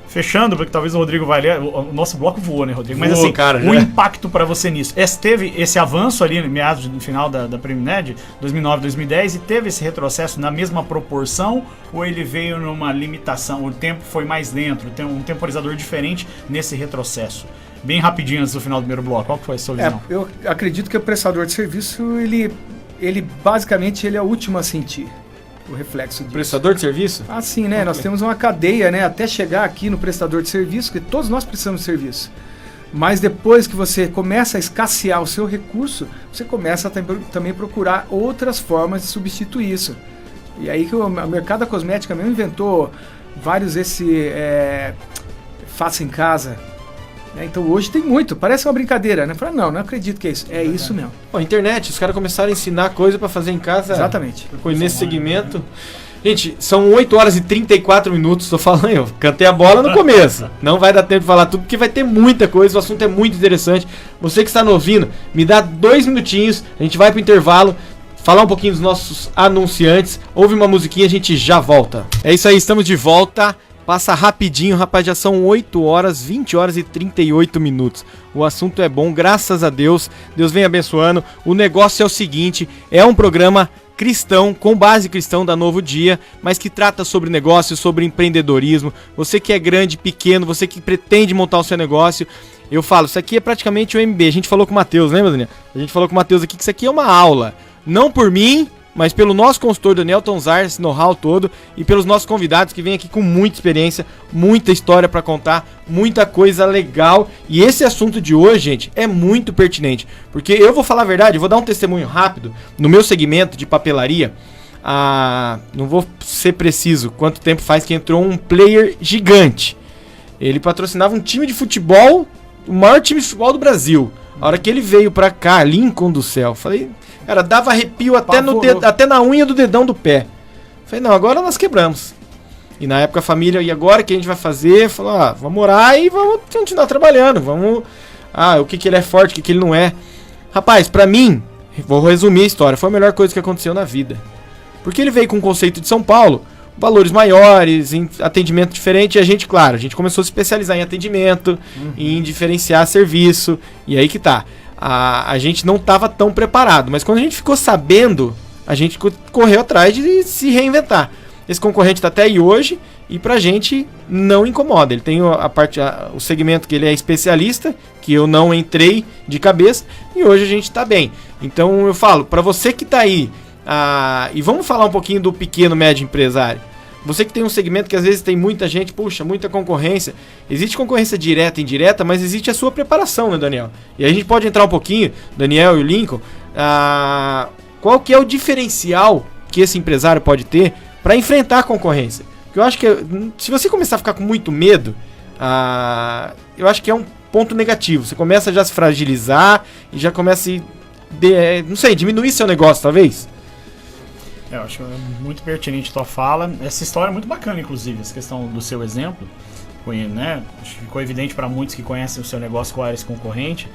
Fechando, porque talvez o Rodrigo vai ler, o nosso bloco voou, né, Rodrigo? Mas assim, cara, o impacto para você nisso. Teve esse avanço ali no final da Premimed, 2009, 2010, e teve esse retrocesso na mesma proporção, ou ele veio numa limitação, o tempo foi mais lento, tem um temporizador diferente nesse retrocesso? Bem rapidinho antes do final do primeiro bloco, qual que foi a sua visão? Eu acredito que o prestador de serviço, ele basicamente ele é o último a sentir o reflexo disso. Prestador de serviço? Sim, né? Nós temos uma cadeia, né? Até chegar aqui no prestador de serviço, que todos nós precisamos de serviço. Mas depois que você começa a escassear o seu recurso, você começa a também procurar outras formas de substituir isso. E aí que o mercado da cosmética mesmo inventou vários faça em casa. Então hoje tem muito, parece uma brincadeira, né? Não acredito que é isso. É isso mesmo. A internet, os caras começaram a ensinar coisa pra fazer em casa. Exatamente. Foi nesse segmento. Gente, são 8 horas e 34 minutos, tô falando, eu cantei a bola no começo. Não vai dar tempo de falar tudo, porque vai ter muita coisa, o assunto é muito interessante. Você que está nos ouvindo, me dá 2 minutinhos, a gente vai pro intervalo, falar um pouquinho dos nossos anunciantes, ouve uma musiquinha, a gente já volta. É isso aí, estamos de volta. Passa rapidinho, rapaz, já são 8 horas, 20 horas e 38 minutos. O assunto é bom, graças a Deus. Deus vem abençoando. O negócio é o seguinte, é um programa cristão, com base cristão da Novo Dia, mas que trata sobre negócio, sobre empreendedorismo. Você que é grande, pequeno, você que pretende montar o seu negócio, eu falo, isso aqui é praticamente o MB. A gente falou com o Matheus, lembra, Daniel? A gente falou com o Matheus aqui que isso aqui é uma aula. Não por mim, mas pelo nosso consultor Daniel Tonzar, esse know-how todo, e pelos nossos convidados que vêm aqui com muita experiência, muita história para contar, muita coisa legal. E esse assunto de hoje, gente, é muito pertinente, porque eu vou falar a verdade, eu vou dar um testemunho rápido. No meu segmento de papelaria, não vou ser preciso quanto tempo faz que entrou um player gigante. Ele patrocinava um time de futebol, o maior time de futebol do Brasil. A hora que ele veio pra cá, Lincoln do céu, falei... Cara, dava arrepio até na unha do dedão do pé. Falei, não, agora nós quebramos. E na época a família, e agora o que a gente vai fazer? Falou, vamos orar e vamos continuar trabalhando. Vamos. O que ele é forte, o que ele não é. Rapaz, pra mim, vou resumir a história, foi a melhor coisa que aconteceu na vida. Porque ele veio com o conceito de São Paulo, valores maiores, em atendimento diferente, e a gente começou a se especializar em atendimento, em diferenciar serviço, e aí que tá. A gente não estava tão preparado, mas quando a gente ficou sabendo, a gente correu atrás de se reinventar. Esse concorrente está até aí hoje e pra gente não incomoda. Ele tem o segmento que ele é especialista, que eu não entrei de cabeça, e hoje a gente está bem. Então eu falo, para você que está aí, e vamos falar um pouquinho do pequeno médio empresário. Você que tem um segmento que às vezes tem muita gente, muita concorrência. Existe concorrência direta e indireta, mas existe a sua preparação, né, Daniel? E aí a gente pode entrar um pouquinho, Daniel e o Lincoln, qual que é o diferencial que esse empresário pode ter para enfrentar a concorrência? Porque eu acho que se você começar a ficar com muito medo, eu acho que é um ponto negativo. Você começa já a se fragilizar e já começa a diminuir seu negócio, talvez. Eu acho muito pertinente a tua fala. Essa história é muito bacana, inclusive, essa questão do seu exemplo. né? Acho que ficou evidente para muitos que conhecem o seu negócio qual era esse concorrente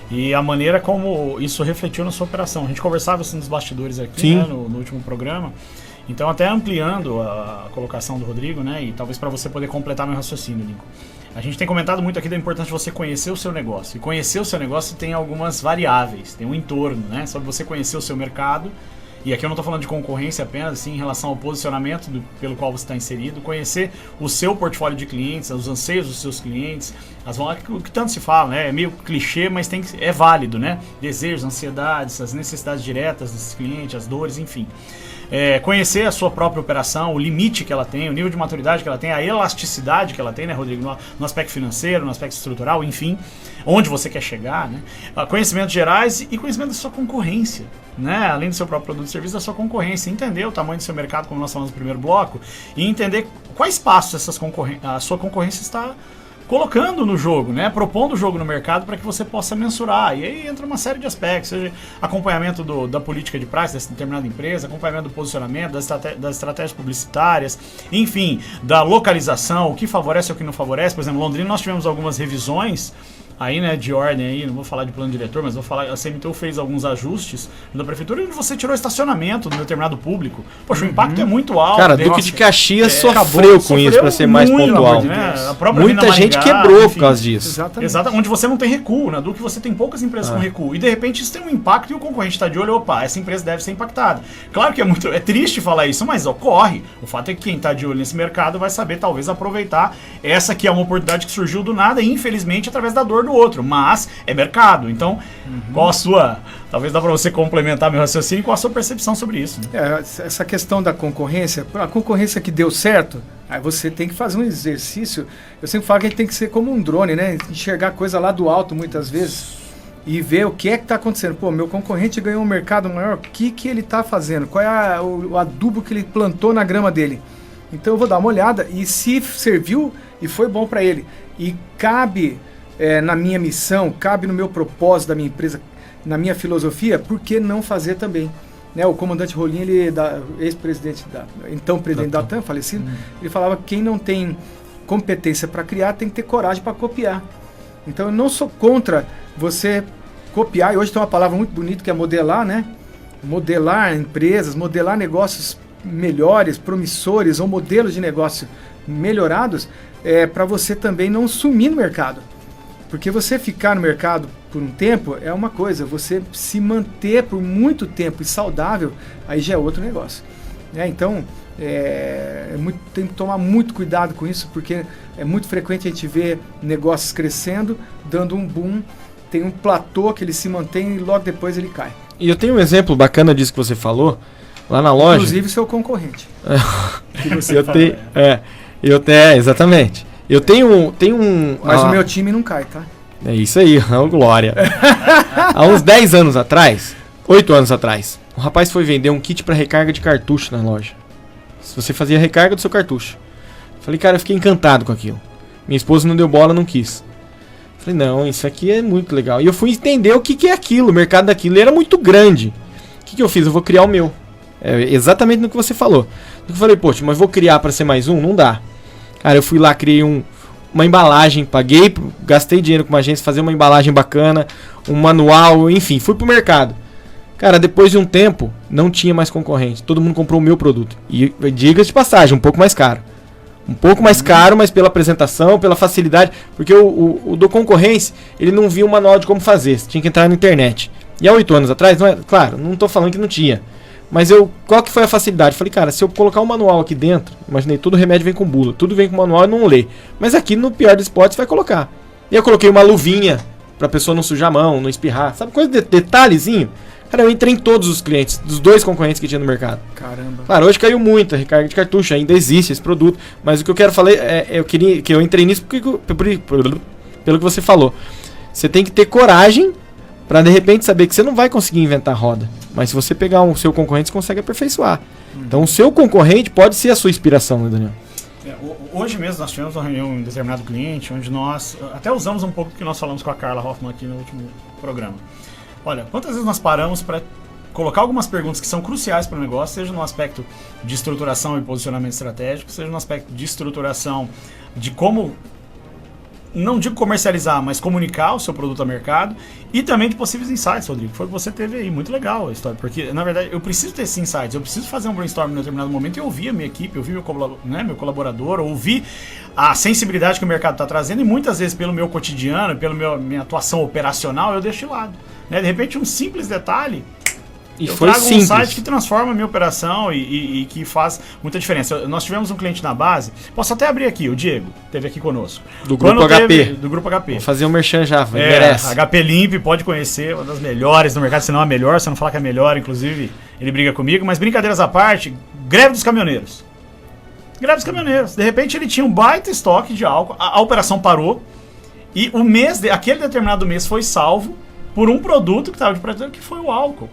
e a maneira como isso refletiu na sua operação. A gente conversava assim nos bastidores aqui, né, no último programa. Então, até ampliando a colocação do Rodrigo, né, e talvez para você poder completar meu raciocínio, Lincoln. A gente tem comentado muito aqui da importância de você conhecer o seu negócio. E conhecer o seu negócio tem algumas variáveis, tem um entorno, né, sobre você conhecer o seu mercado. E aqui eu não estou falando de concorrência apenas, assim, em relação ao posicionamento pelo qual você está inserido, conhecer o seu portfólio de clientes, os anseios dos seus clientes, o que tanto se fala, né? É meio clichê, mas é válido, né? Desejos, ansiedades, as necessidades diretas desses clientes, as dores, enfim. Conhecer a sua própria operação, o limite que ela tem, o nível de maturidade que ela tem, a elasticidade que ela tem, né, Rodrigo? No aspecto financeiro, no aspecto estrutural, enfim, onde você quer chegar, né? Conhecimentos gerais e conhecimento da sua concorrência, né? Além do seu próprio produto e serviço, da sua concorrência. Entender o tamanho do seu mercado, como nós falamos no primeiro bloco, e entender quais passos a sua concorrência está colocando no jogo, né? Propondo o jogo no mercado para que você possa mensurar. E aí entra uma série de aspectos, seja acompanhamento da política de price dessa determinada empresa, acompanhamento do posicionamento, das estratégias publicitárias, enfim, da localização, o que favorece e o que não favorece. Por exemplo, em Londrina nós tivemos algumas revisões aí, né, de ordem aí, não vou falar de plano diretor, mas vou falar, a CMTU fez alguns ajustes da prefeitura onde você tirou estacionamento do determinado público. Poxa, o impacto é muito alto. Cara, Duque de Caxias sofreu com isso, para ser mais pontual. Né? Muita gente quebrou por causa disso. Exatamente. Onde você não tem recuo, na Duque você tem poucas empresas com recuo. E de repente isso tem um impacto e o concorrente está de olho, opa, essa empresa deve ser impactada. Claro que é triste falar isso, mas ocorre. O fato é que quem está de olho nesse mercado vai saber talvez aproveitar essa que é uma oportunidade que surgiu do nada, infelizmente, através da dor do outro, mas é mercado. Então, qual a sua... Talvez dá para você complementar meu raciocínio, qual a sua percepção sobre isso? Né? Essa questão da concorrência, a concorrência que deu certo, aí você tem que fazer um exercício. Eu sempre falo que a gente tem que ser como um drone, né? Enxergar coisa lá do alto muitas vezes e ver o que é que está acontecendo. Pô, meu concorrente ganhou um mercado maior, o que ele está fazendo? Qual é o adubo que ele plantou na grama dele? Então eu vou dar uma olhada e se serviu e foi bom para ele e cabe... na minha missão, cabe no meu propósito da minha empresa, na minha filosofia, por que não fazer também? Né, o comandante Rolim, ele ex-presidente então presidente da TAM, falecido, ele falava que quem não tem competência para criar tem que ter coragem para copiar. Então eu não sou contra você copiar, e hoje tem uma palavra muito bonita que é modelar, né? Modelar empresas, modelar negócios melhores, promissores ou modelos de negócio melhorados, para você também não sumir no mercado. Porque você ficar no mercado por um tempo é uma coisa, você se manter por muito tempo e saudável, aí já é outro negócio. Então, tem que tomar muito cuidado com isso, porque é muito frequente a gente ver negócios crescendo, dando um boom, tem um platô que ele se mantém e logo depois ele cai. E eu tenho um exemplo bacana disso que você falou, lá na loja... Inclusive seu concorrente. Que você exatamente. Eu tenho um... Mas o meu time não cai, tá? É isso aí, glória. Há uns 10 anos atrás, 8 anos atrás, um rapaz foi vender um kit para recarga de cartucho na loja. Se você fazia recarga do seu cartucho. Falei, cara, eu fiquei encantado com aquilo. Minha esposa não deu bola, não quis. Falei, não, isso aqui é muito legal. E eu fui entender o que é aquilo, o mercado daquilo era muito grande. O que eu fiz? Eu vou criar o meu. Exatamente no que você falou. Eu falei, poxa, mas vou criar para ser mais um? Não dá. Cara, eu fui lá, criei uma embalagem, gastei dinheiro com uma agência, fazer uma embalagem bacana, um manual, enfim, fui pro mercado. Cara, depois de um tempo, não tinha mais concorrente, todo mundo comprou o meu produto. E diga-se de passagem, um pouco mais caro. Um pouco mais caro, mas pela apresentação, pela facilidade, porque o do concorrência, ele não via o manual de como fazer, você tinha que entrar na internet. E há 8 anos atrás, claro, não tô falando que não tinha. Mas qual que foi a facilidade? Falei, cara, se eu colocar um manual aqui dentro, imaginei, todo remédio vem com bula, tudo vem com manual e não lê. Mas aqui, no pior dos spots, vai colocar. E eu coloquei uma luvinha pra pessoa não sujar a mão, não espirrar. Sabe, coisa de detalhezinho? Cara, eu entrei em todos os clientes, dos 2 concorrentes que tinha no mercado. Caramba. Claro, hoje caiu muito a recarga de cartucho, ainda existe esse produto. Mas o que eu quero falar que eu entrei nisso pelo que você falou. Você tem que ter coragem pra, de repente, saber que você não vai conseguir inventar roda. Mas se você pegar o seu concorrente, você consegue aperfeiçoar. Então, o seu concorrente pode ser a sua inspiração, né, Daniel? Hoje mesmo nós tivemos uma reunião em determinado cliente, onde nós até usamos um pouco do que nós falamos com a Carla Hoffman aqui no último programa. Olha, quantas vezes nós paramos para colocar algumas perguntas que são cruciais para o negócio, seja no aspecto de estruturação e posicionamento estratégico, seja no aspecto de estruturação de como não digo comercializar, mas comunicar o seu produto ao mercado e também de possíveis insights, Rodrigo. Foi o que você teve aí, muito legal a história, porque na verdade eu preciso ter esses insights, eu preciso fazer um brainstorming em determinado momento e ouvir a minha equipe, ouvir meu colaborador, ouvir a sensibilidade que o mercado está trazendo e muitas vezes pelo meu cotidiano, pela minha atuação operacional, eu deixo de lado. Né? De repente um simples detalhe, e eu foi trago simples. um site que transforma a minha operação e que faz muita diferença. Nós tivemos um cliente na base, posso até abrir aqui, o Diego, esteve aqui conosco. Do Grupo HP. Do Grupo HP. Vou fazer um merchan já, merece. HP Limp, pode conhecer, uma das melhores no mercado, se não a melhor, se eu não falar que é a melhor, inclusive, ele briga comigo, mas brincadeiras à parte, greve dos caminhoneiros. Greve dos caminhoneiros. De repente ele tinha um baita estoque de álcool, a operação parou, e aquele determinado mês foi salvo por um produto que estava de prateleira, que foi o álcool.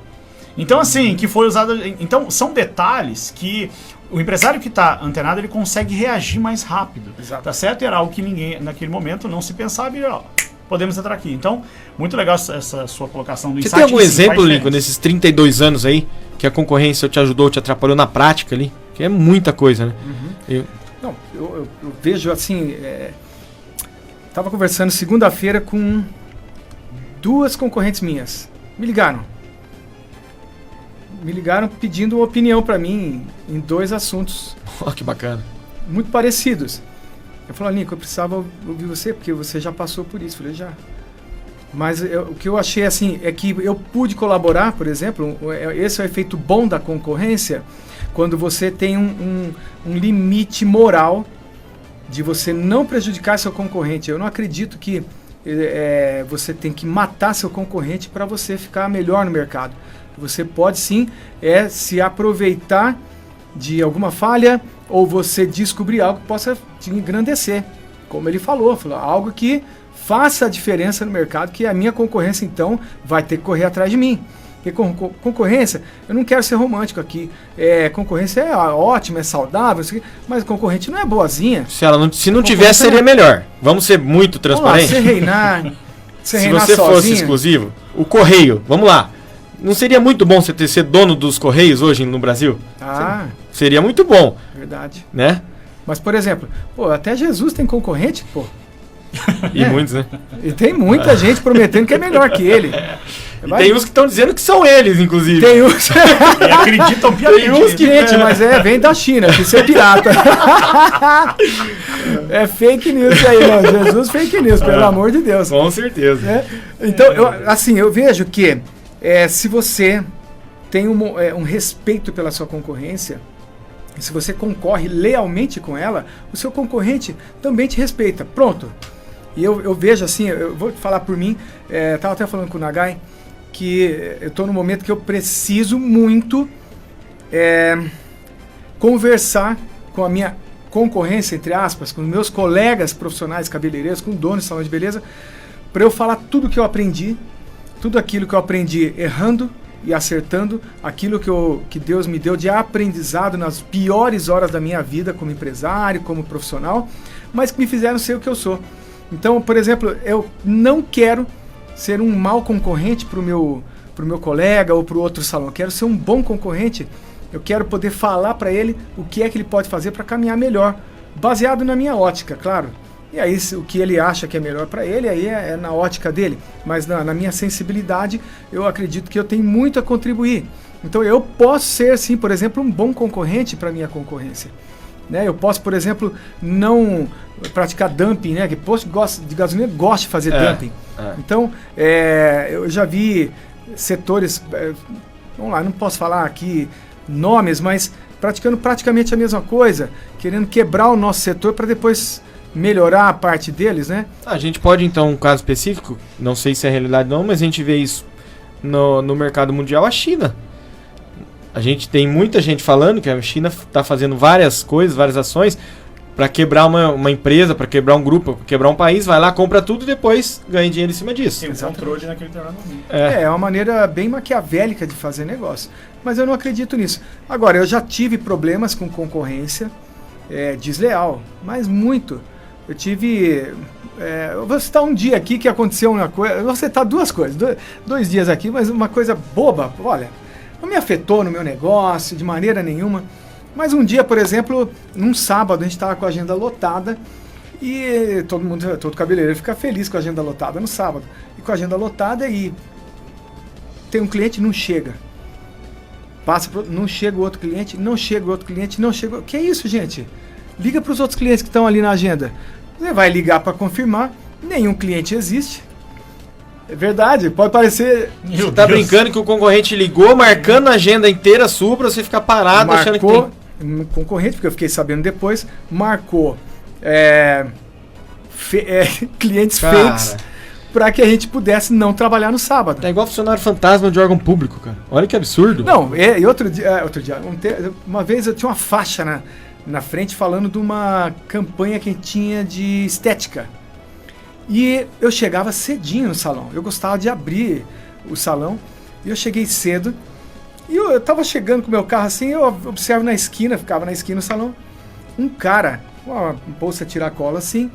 Então, assim, que foi usado... Então, são detalhes que o empresário que está antenado, ele consegue reagir mais rápido. Exato. Tá certo? E era algo que ninguém, naquele momento, não se pensava e, ó, podemos entrar aqui. Então, muito legal essa sua colocação do insight. Você tem algum exemplo, Lincoln, nesses 32 anos aí, que a concorrência te ajudou, te atrapalhou na prática ali? Que é muita coisa, né? Não, eu vejo, assim... Tava conversando segunda-feira com 2 concorrentes minhas. Me ligaram pedindo uma opinião para mim em 2 assuntos. Oh, que bacana. Muito parecidos. Eu falei, Nico, eu precisava ouvir você, porque você já passou por isso. Eu falei, já. Mas o que eu achei assim, é que eu pude colaborar, por exemplo, esse é o efeito bom da concorrência, quando você tem um limite moral de você não prejudicar seu concorrente. Eu não acredito que você tem que matar seu concorrente para você ficar melhor no mercado. Você pode sim se aproveitar de alguma falha ou você descobrir algo que possa te engrandecer. Como ele falou, algo que faça a diferença no mercado, que a minha concorrência então vai ter que correr atrás de mim. Porque concorrência, eu não quero ser romântico aqui, concorrência é ótima, é saudável, mas concorrente não é boazinha. Se não tivesse, seria melhor. Vamos ser muito transparentes. Você reinar se você fosse exclusivo, o Correio, vamos lá. Não seria muito bom você ser dono dos Correios hoje no Brasil? Seria muito bom. Verdade. Né? Mas, por exemplo, até Jesus tem concorrente, pô. E muitos, né? E tem muita gente prometendo que é melhor que ele. Tem uns que estão dizendo que são eles, inclusive. Tem uns e acreditam piamente. Tem uns que mas vem da China, que isso é pirata. É fake news aí, não. Jesus fake news, pelo amor de Deus. Com certeza. Então, eu vejo que se você tem um respeito pela sua concorrência, se você concorre lealmente com ela, o seu concorrente também te respeita. Pronto. E eu vejo assim, eu vou falar por mim, estava até falando com o Nagai, que eu estou no momento que eu preciso muito conversar com a minha concorrência, entre aspas, com meus colegas profissionais cabeleireiros, com donos de salão de beleza, para eu falar tudo que eu aprendi, tudo aquilo que eu aprendi errando e acertando, aquilo que Deus me deu de aprendizado nas piores horas da minha vida como empresário, como profissional, mas que me fizeram ser o que eu sou. Então, por exemplo, eu não quero ser um mau concorrente para o meu colega ou para o outro salão. Eu quero ser um bom concorrente. Eu quero poder falar para ele o que é que ele pode fazer para caminhar melhor, baseado na minha ótica, claro. E aí, o que ele acha que é melhor para ele, aí é na ótica dele. Mas na minha sensibilidade, eu acredito que eu tenho muito a contribuir. Então, eu posso ser, sim, por exemplo, um bom concorrente para a minha concorrência. Né? Eu posso, por exemplo, não praticar dumping, né? Que posto de gasolina gosta de fazer dumping. Então, eu já vi setores, vamos lá, não posso falar aqui nomes, mas praticando praticamente a mesma coisa, querendo quebrar o nosso setor para depois melhorar a parte deles, né? A gente pode, então, um caso específico, não sei se é realidade não, mas a gente vê isso no mercado mundial, a China. A gente tem muita gente falando que a China está fazendo várias coisas, várias ações para quebrar uma empresa, para quebrar um grupo, para quebrar um país, vai lá, compra tudo e depois ganha dinheiro em cima disso. Tem um controle naquele momento. É uma maneira bem maquiavélica de fazer negócio. Mas eu não acredito nisso. Agora, eu já tive problemas com concorrência desleal, mas muito. Eu tive... eu vou citar um dia aqui que aconteceu uma coisa... Eu vou citar 2 coisas. 2 dias aqui, mas uma coisa boba. Olha, não me afetou no meu negócio de maneira nenhuma. Mas um dia, por exemplo, num sábado, a gente estava com a agenda lotada E todo cabeleireiro fica feliz com a agenda lotada no sábado. E com a agenda lotada aí, tem um cliente, não chega. Não chega o outro cliente, não chega o outro cliente, não chega... Que é isso, gente? Liga para os outros clientes que estão ali na agenda. Você vai ligar para confirmar, nenhum cliente existe. É verdade, pode parecer... Você tá brincando que o concorrente ligou, marcando a agenda inteira sua pra você ficar parado achando que tem... Concorrente, porque eu fiquei sabendo depois, marcou clientes fakes para que a gente pudesse não trabalhar no sábado. É igual funcionário fantasma de órgão público, cara. Olha que absurdo. Não, e outro dia, uma vez eu tinha uma faixa na frente falando de uma campanha que tinha de estética. E eu chegava cedinho no salão. Eu gostava de abrir o salão. E eu cheguei cedo. E eu tava chegando com o meu carro assim, eu observo na esquina, ficava na esquina do salão, um cara com uma bolsa tiracola assim,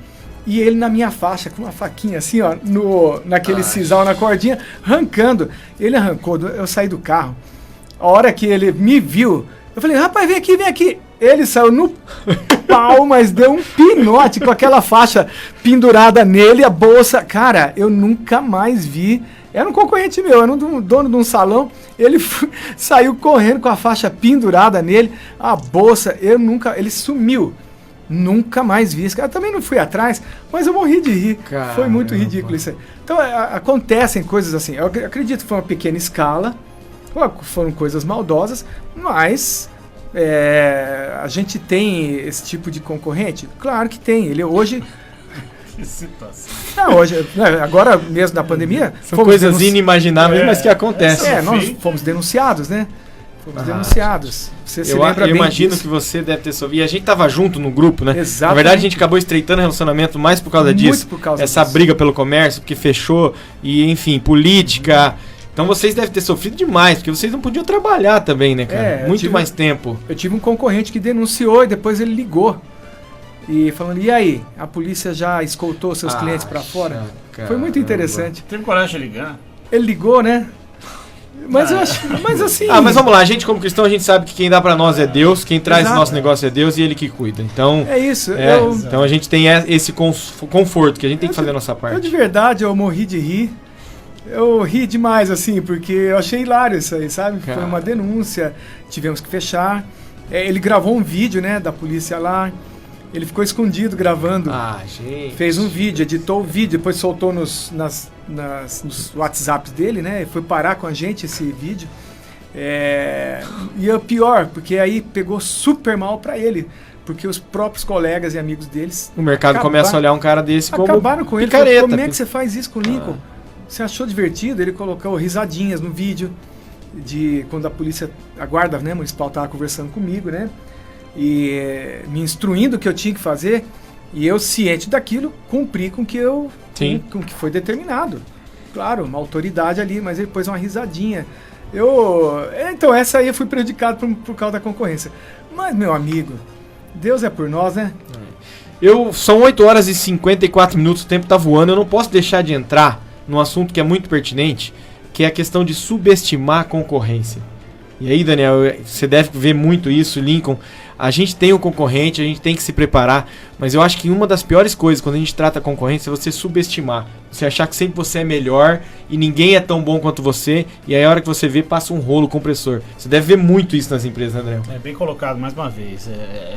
e ele na minha faixa, com uma faquinha assim, ó, naquele sisal, na cordinha, arrancando. Ele arrancou, eu saí do carro. A hora que ele me viu, eu falei, rapaz, vem aqui. Ele saiu no pau, mas deu um pinote com aquela faixa pendurada nele, a bolsa. Cara, eu nunca mais vi. Era um concorrente meu, era um dono de um salão. Ele saiu correndo com a faixa pendurada nele, a bolsa. Ele sumiu. Nunca mais vi. Esse cara também não fui atrás, mas eu morri de rir. Caramba. Foi muito ridículo isso aí. Então, acontecem coisas assim. Eu acredito que foi uma pequena escala, foram coisas maldosas, mas a gente tem esse tipo de concorrente? Claro que tem. Ele hoje... Que situação. Não, hoje, agora mesmo na pandemia... São coisas inimagináveis, mas que acontecem. Nós fomos denunciados, né? Denunciados. Você se lembra bem Eu imagino disso. Que você deve ter sofrido. E a gente tava junto no grupo, né? Exatamente. Na verdade, a gente acabou estreitando o relacionamento mais por causa disso. Muito por causa Essa disso. briga pelo comércio, porque fechou. E, enfim, política. Então vocês devem ter sofrido demais, porque vocês não podiam trabalhar também, né, cara? Muito mais tempo. Eu tive um concorrente que denunciou e depois ele ligou. E falando, e aí? A polícia já escoltou seus clientes pra fora? Foi muito interessante. Teve coragem de ligar? Ele ligou, né? Mas eu acho, mas assim... mas vamos lá, a gente como cristão, a gente sabe que quem dá pra nós é Deus, quem traz o nosso negócio é Deus e Ele que cuida. Então, é isso. Então a gente tem esse conforto, que a gente tem que fazer a nossa parte. Eu de verdade, eu morri de rir. Eu ri demais, assim, porque eu achei hilário isso aí, sabe? Foi uma denúncia, tivemos que fechar. Ele gravou um vídeo, né, da polícia lá. Ele ficou escondido gravando. Gente. Fez um vídeo, editou o vídeo, depois soltou nos WhatsApps dele, né? Foi parar com a gente esse vídeo. E é pior, porque aí pegou super mal pra ele. Porque os próprios colegas e amigos deles... O mercado começa a olhar um cara desse como acabaram com ele. Picareta. Como é que você faz isso com o Lincoln? Você achou divertido? Ele colocou risadinhas no vídeo de quando a guarda, né, municipal estava conversando comigo, né? E me instruindo o que eu tinha que fazer, e eu, ciente daquilo, cumpri com o que com o que foi determinado. Claro, uma autoridade ali, mas ele pôs uma risadinha. Então, essa aí eu fui prejudicado por causa da concorrência. Mas, meu amigo, Deus é por nós, né? São 8 horas e 54 minutos, o tempo tá voando, eu não posso deixar de entrar num assunto que é muito pertinente, que é a questão de subestimar a concorrência. E aí, Daniel, você deve ver muito isso, Lincoln. A gente tem um concorrente, a gente tem que se preparar, mas eu acho que uma das piores coisas quando a gente trata a concorrência é você subestimar. Você achar que sempre você é melhor e ninguém é tão bom quanto você, e aí a hora que você vê, passa um rolo compressor. Você deve ver muito isso nas empresas, né, Daniel? É bem colocado, mais uma vez.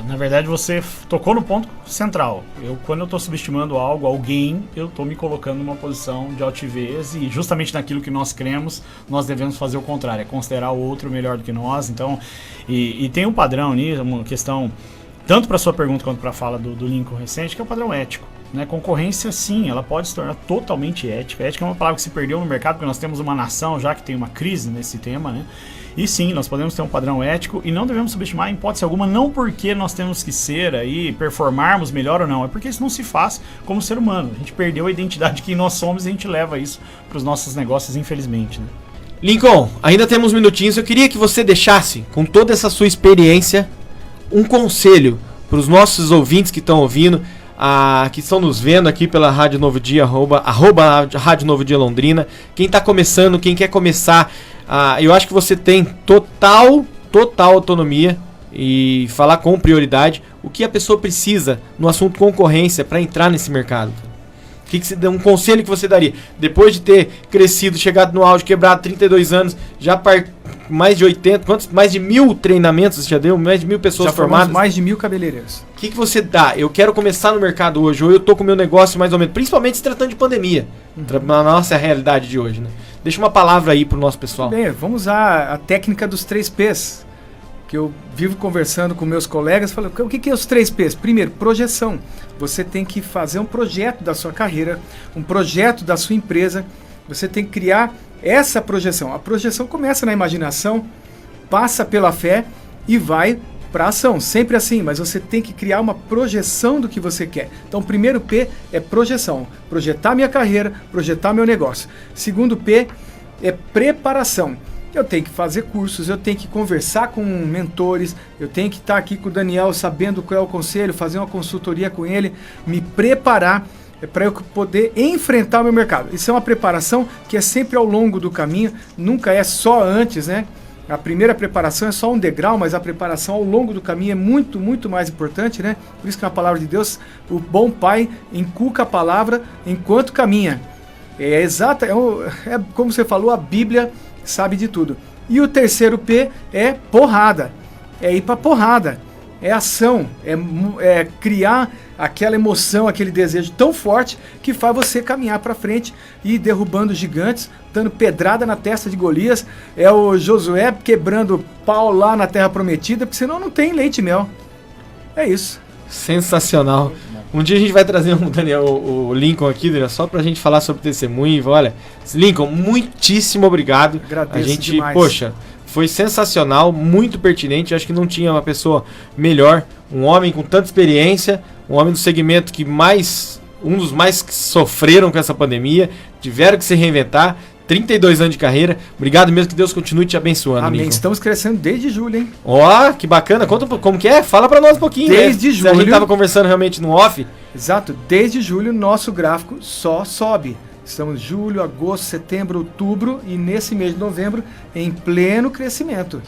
Na verdade, você tocou no ponto central. Quando eu estou subestimando alguém, eu estou me colocando numa posição de altivez, e justamente naquilo que nós cremos, nós devemos fazer o contrário, é considerar o outro melhor do que nós. Então, e tem um padrão nisso, uma questão, tanto para a sua pergunta quanto para a fala do Lincoln recente, que é o padrão ético. Né? Concorrência, sim, ela pode se tornar totalmente ética. Ética é uma palavra que se perdeu no mercado, porque nós temos uma nação já que tem uma crise nesse tema, né? E sim, nós podemos ter um padrão ético e não devemos subestimar em hipótese alguma, não porque nós temos que ser aí, performarmos melhor ou não, é porque isso não se faz como ser humano. A gente perdeu a identidade de quem nós somos e a gente leva isso para os nossos negócios, infelizmente, né? Lincoln, ainda temos minutinhos, eu queria que você deixasse, com toda essa sua experiência, um conselho para os nossos ouvintes que estão ouvindo, que estão nos vendo aqui pela Rádio Novo Dia, arroba Rádio Novo Dia Londrina. Quem está começando, quem quer começar, eu acho que você tem total autonomia e falar com prioridade o que a pessoa precisa no assunto concorrência para entrar nesse mercado. Um conselho que você daria? Depois de ter crescido, chegado no auge, quebrado 32 anos, já mais de 80, mais de 1.000 treinamentos você já deu? Mais de 1.000 pessoas já formadas? Mais de 1.000 cabeleireiros. O que você dá? Eu quero começar no mercado hoje, ou eu tô com o meu negócio mais ou menos, principalmente se tratando de pandemia, na nossa realidade de hoje, né? Deixa uma palavra aí pro nosso pessoal. Bem, vamos usar a técnica dos 3 P's, que eu vivo conversando com meus colegas, falando, o que é os 3 P's? Primeiro, projeção. Você tem que fazer um projeto da sua carreira, um projeto da sua empresa, você tem que criar essa projeção. A projeção começa na imaginação, passa pela fé e vai para a ação. Sempre assim, mas você tem que criar uma projeção do que você quer. Então, o primeiro P é projeção. Projetar minha carreira, projetar meu negócio. Segundo P é preparação. Eu tenho que fazer cursos, eu tenho que conversar com mentores, eu tenho que estar aqui com o Daniel sabendo qual é o conselho, fazer uma consultoria com ele, me preparar para eu poder enfrentar o meu mercado. Isso é uma preparação que é sempre ao longo do caminho, nunca é só antes, né? A primeira preparação é só um degrau, mas a preparação ao longo do caminho é muito, muito mais importante, né? Por isso que na palavra de Deus, o bom pai inculca a palavra enquanto caminha. É exata, é como você falou, a Bíblia sabe de tudo. E o terceiro P é porrada. É ir pra porrada. É ação. É criar aquela emoção, aquele desejo tão forte que faz você caminhar pra frente e ir derrubando gigantes, dando pedrada na testa de Golias. É o Josué quebrando pau lá na Terra Prometida, porque senão não tem leite e mel. É isso. Sensacional. Um dia a gente vai trazer o Lincoln aqui, Daniel, só pra gente falar sobre testemunho. Olha, Lincoln, muitíssimo obrigado. Agradeço a gente, demais. Poxa, foi sensacional, muito pertinente. Acho que não tinha uma pessoa melhor, um homem com tanta experiência, um homem do segmento que um dos mais que sofreram com essa pandemia, tiveram que se reinventar. 32 anos de carreira. Obrigado mesmo, que Deus continue te abençoando. Amém. Lincoln. Estamos crescendo desde julho, hein? Ó, que bacana. Conta como que é? Fala pra nós um pouquinho. Desde julho. A gente tava conversando realmente no off. Exato. Desde julho, nosso gráfico só sobe. Estamos em julho, agosto, setembro, outubro e nesse mês de novembro em pleno crescimento.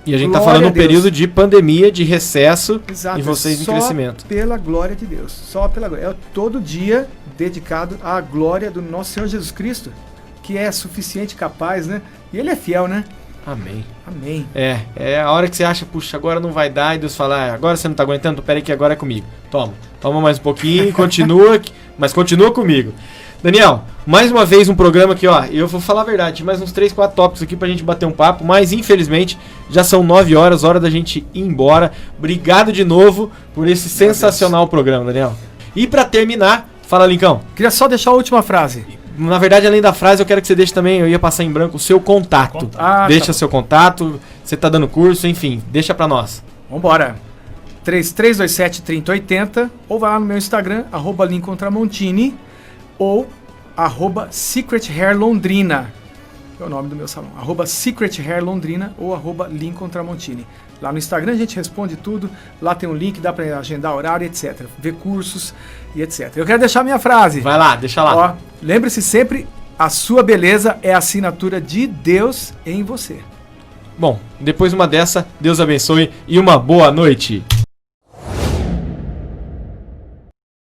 E a gente tá falando um período de pandemia, de recesso. Exato. E vocês em crescimento. Pela glória de Deus. Só pela glória. É todo dia dedicado à glória do nosso Senhor Jesus Cristo, que é suficiente, capaz, né? E Ele é fiel, né? Amém. Amém. É a hora que você acha, puxa, agora não vai dar, e Deus fala, agora você não tá aguentando, peraí que agora é comigo. Toma mais um pouquinho, continua, mas continua comigo. Daniel, mais uma vez um programa aqui, ó, eu vou falar a verdade, tinha mais uns 3, 4 tópicos aqui pra gente bater um papo, mas infelizmente já são 9 horas, hora da gente ir embora. Obrigado de novo por esse sensacional programa, Daniel. E pra terminar, fala, Lincão. Queria só deixar a última frase. Na verdade, além da frase, eu quero que você deixe também, eu ia passar em branco, o seu contato. Deixa seu contato, você tá dando curso, enfim, deixa pra nós. Vambora. 3327-3080, ou vai lá no meu Instagram, @LincolnTramontini, ou @SecretHairLondrina, que é o nome do meu salão, @SecretHairLondrina ou @LincolnTramontini. Lá no Instagram a gente responde tudo, lá tem um link, dá pra agendar horário, etc. Ver cursos e etc. Eu quero deixar minha frase. Vai lá, deixa lá. Ó, lembre-se sempre, a sua beleza é a assinatura de Deus em você. Bom, depois de uma dessa, Deus abençoe e uma boa noite.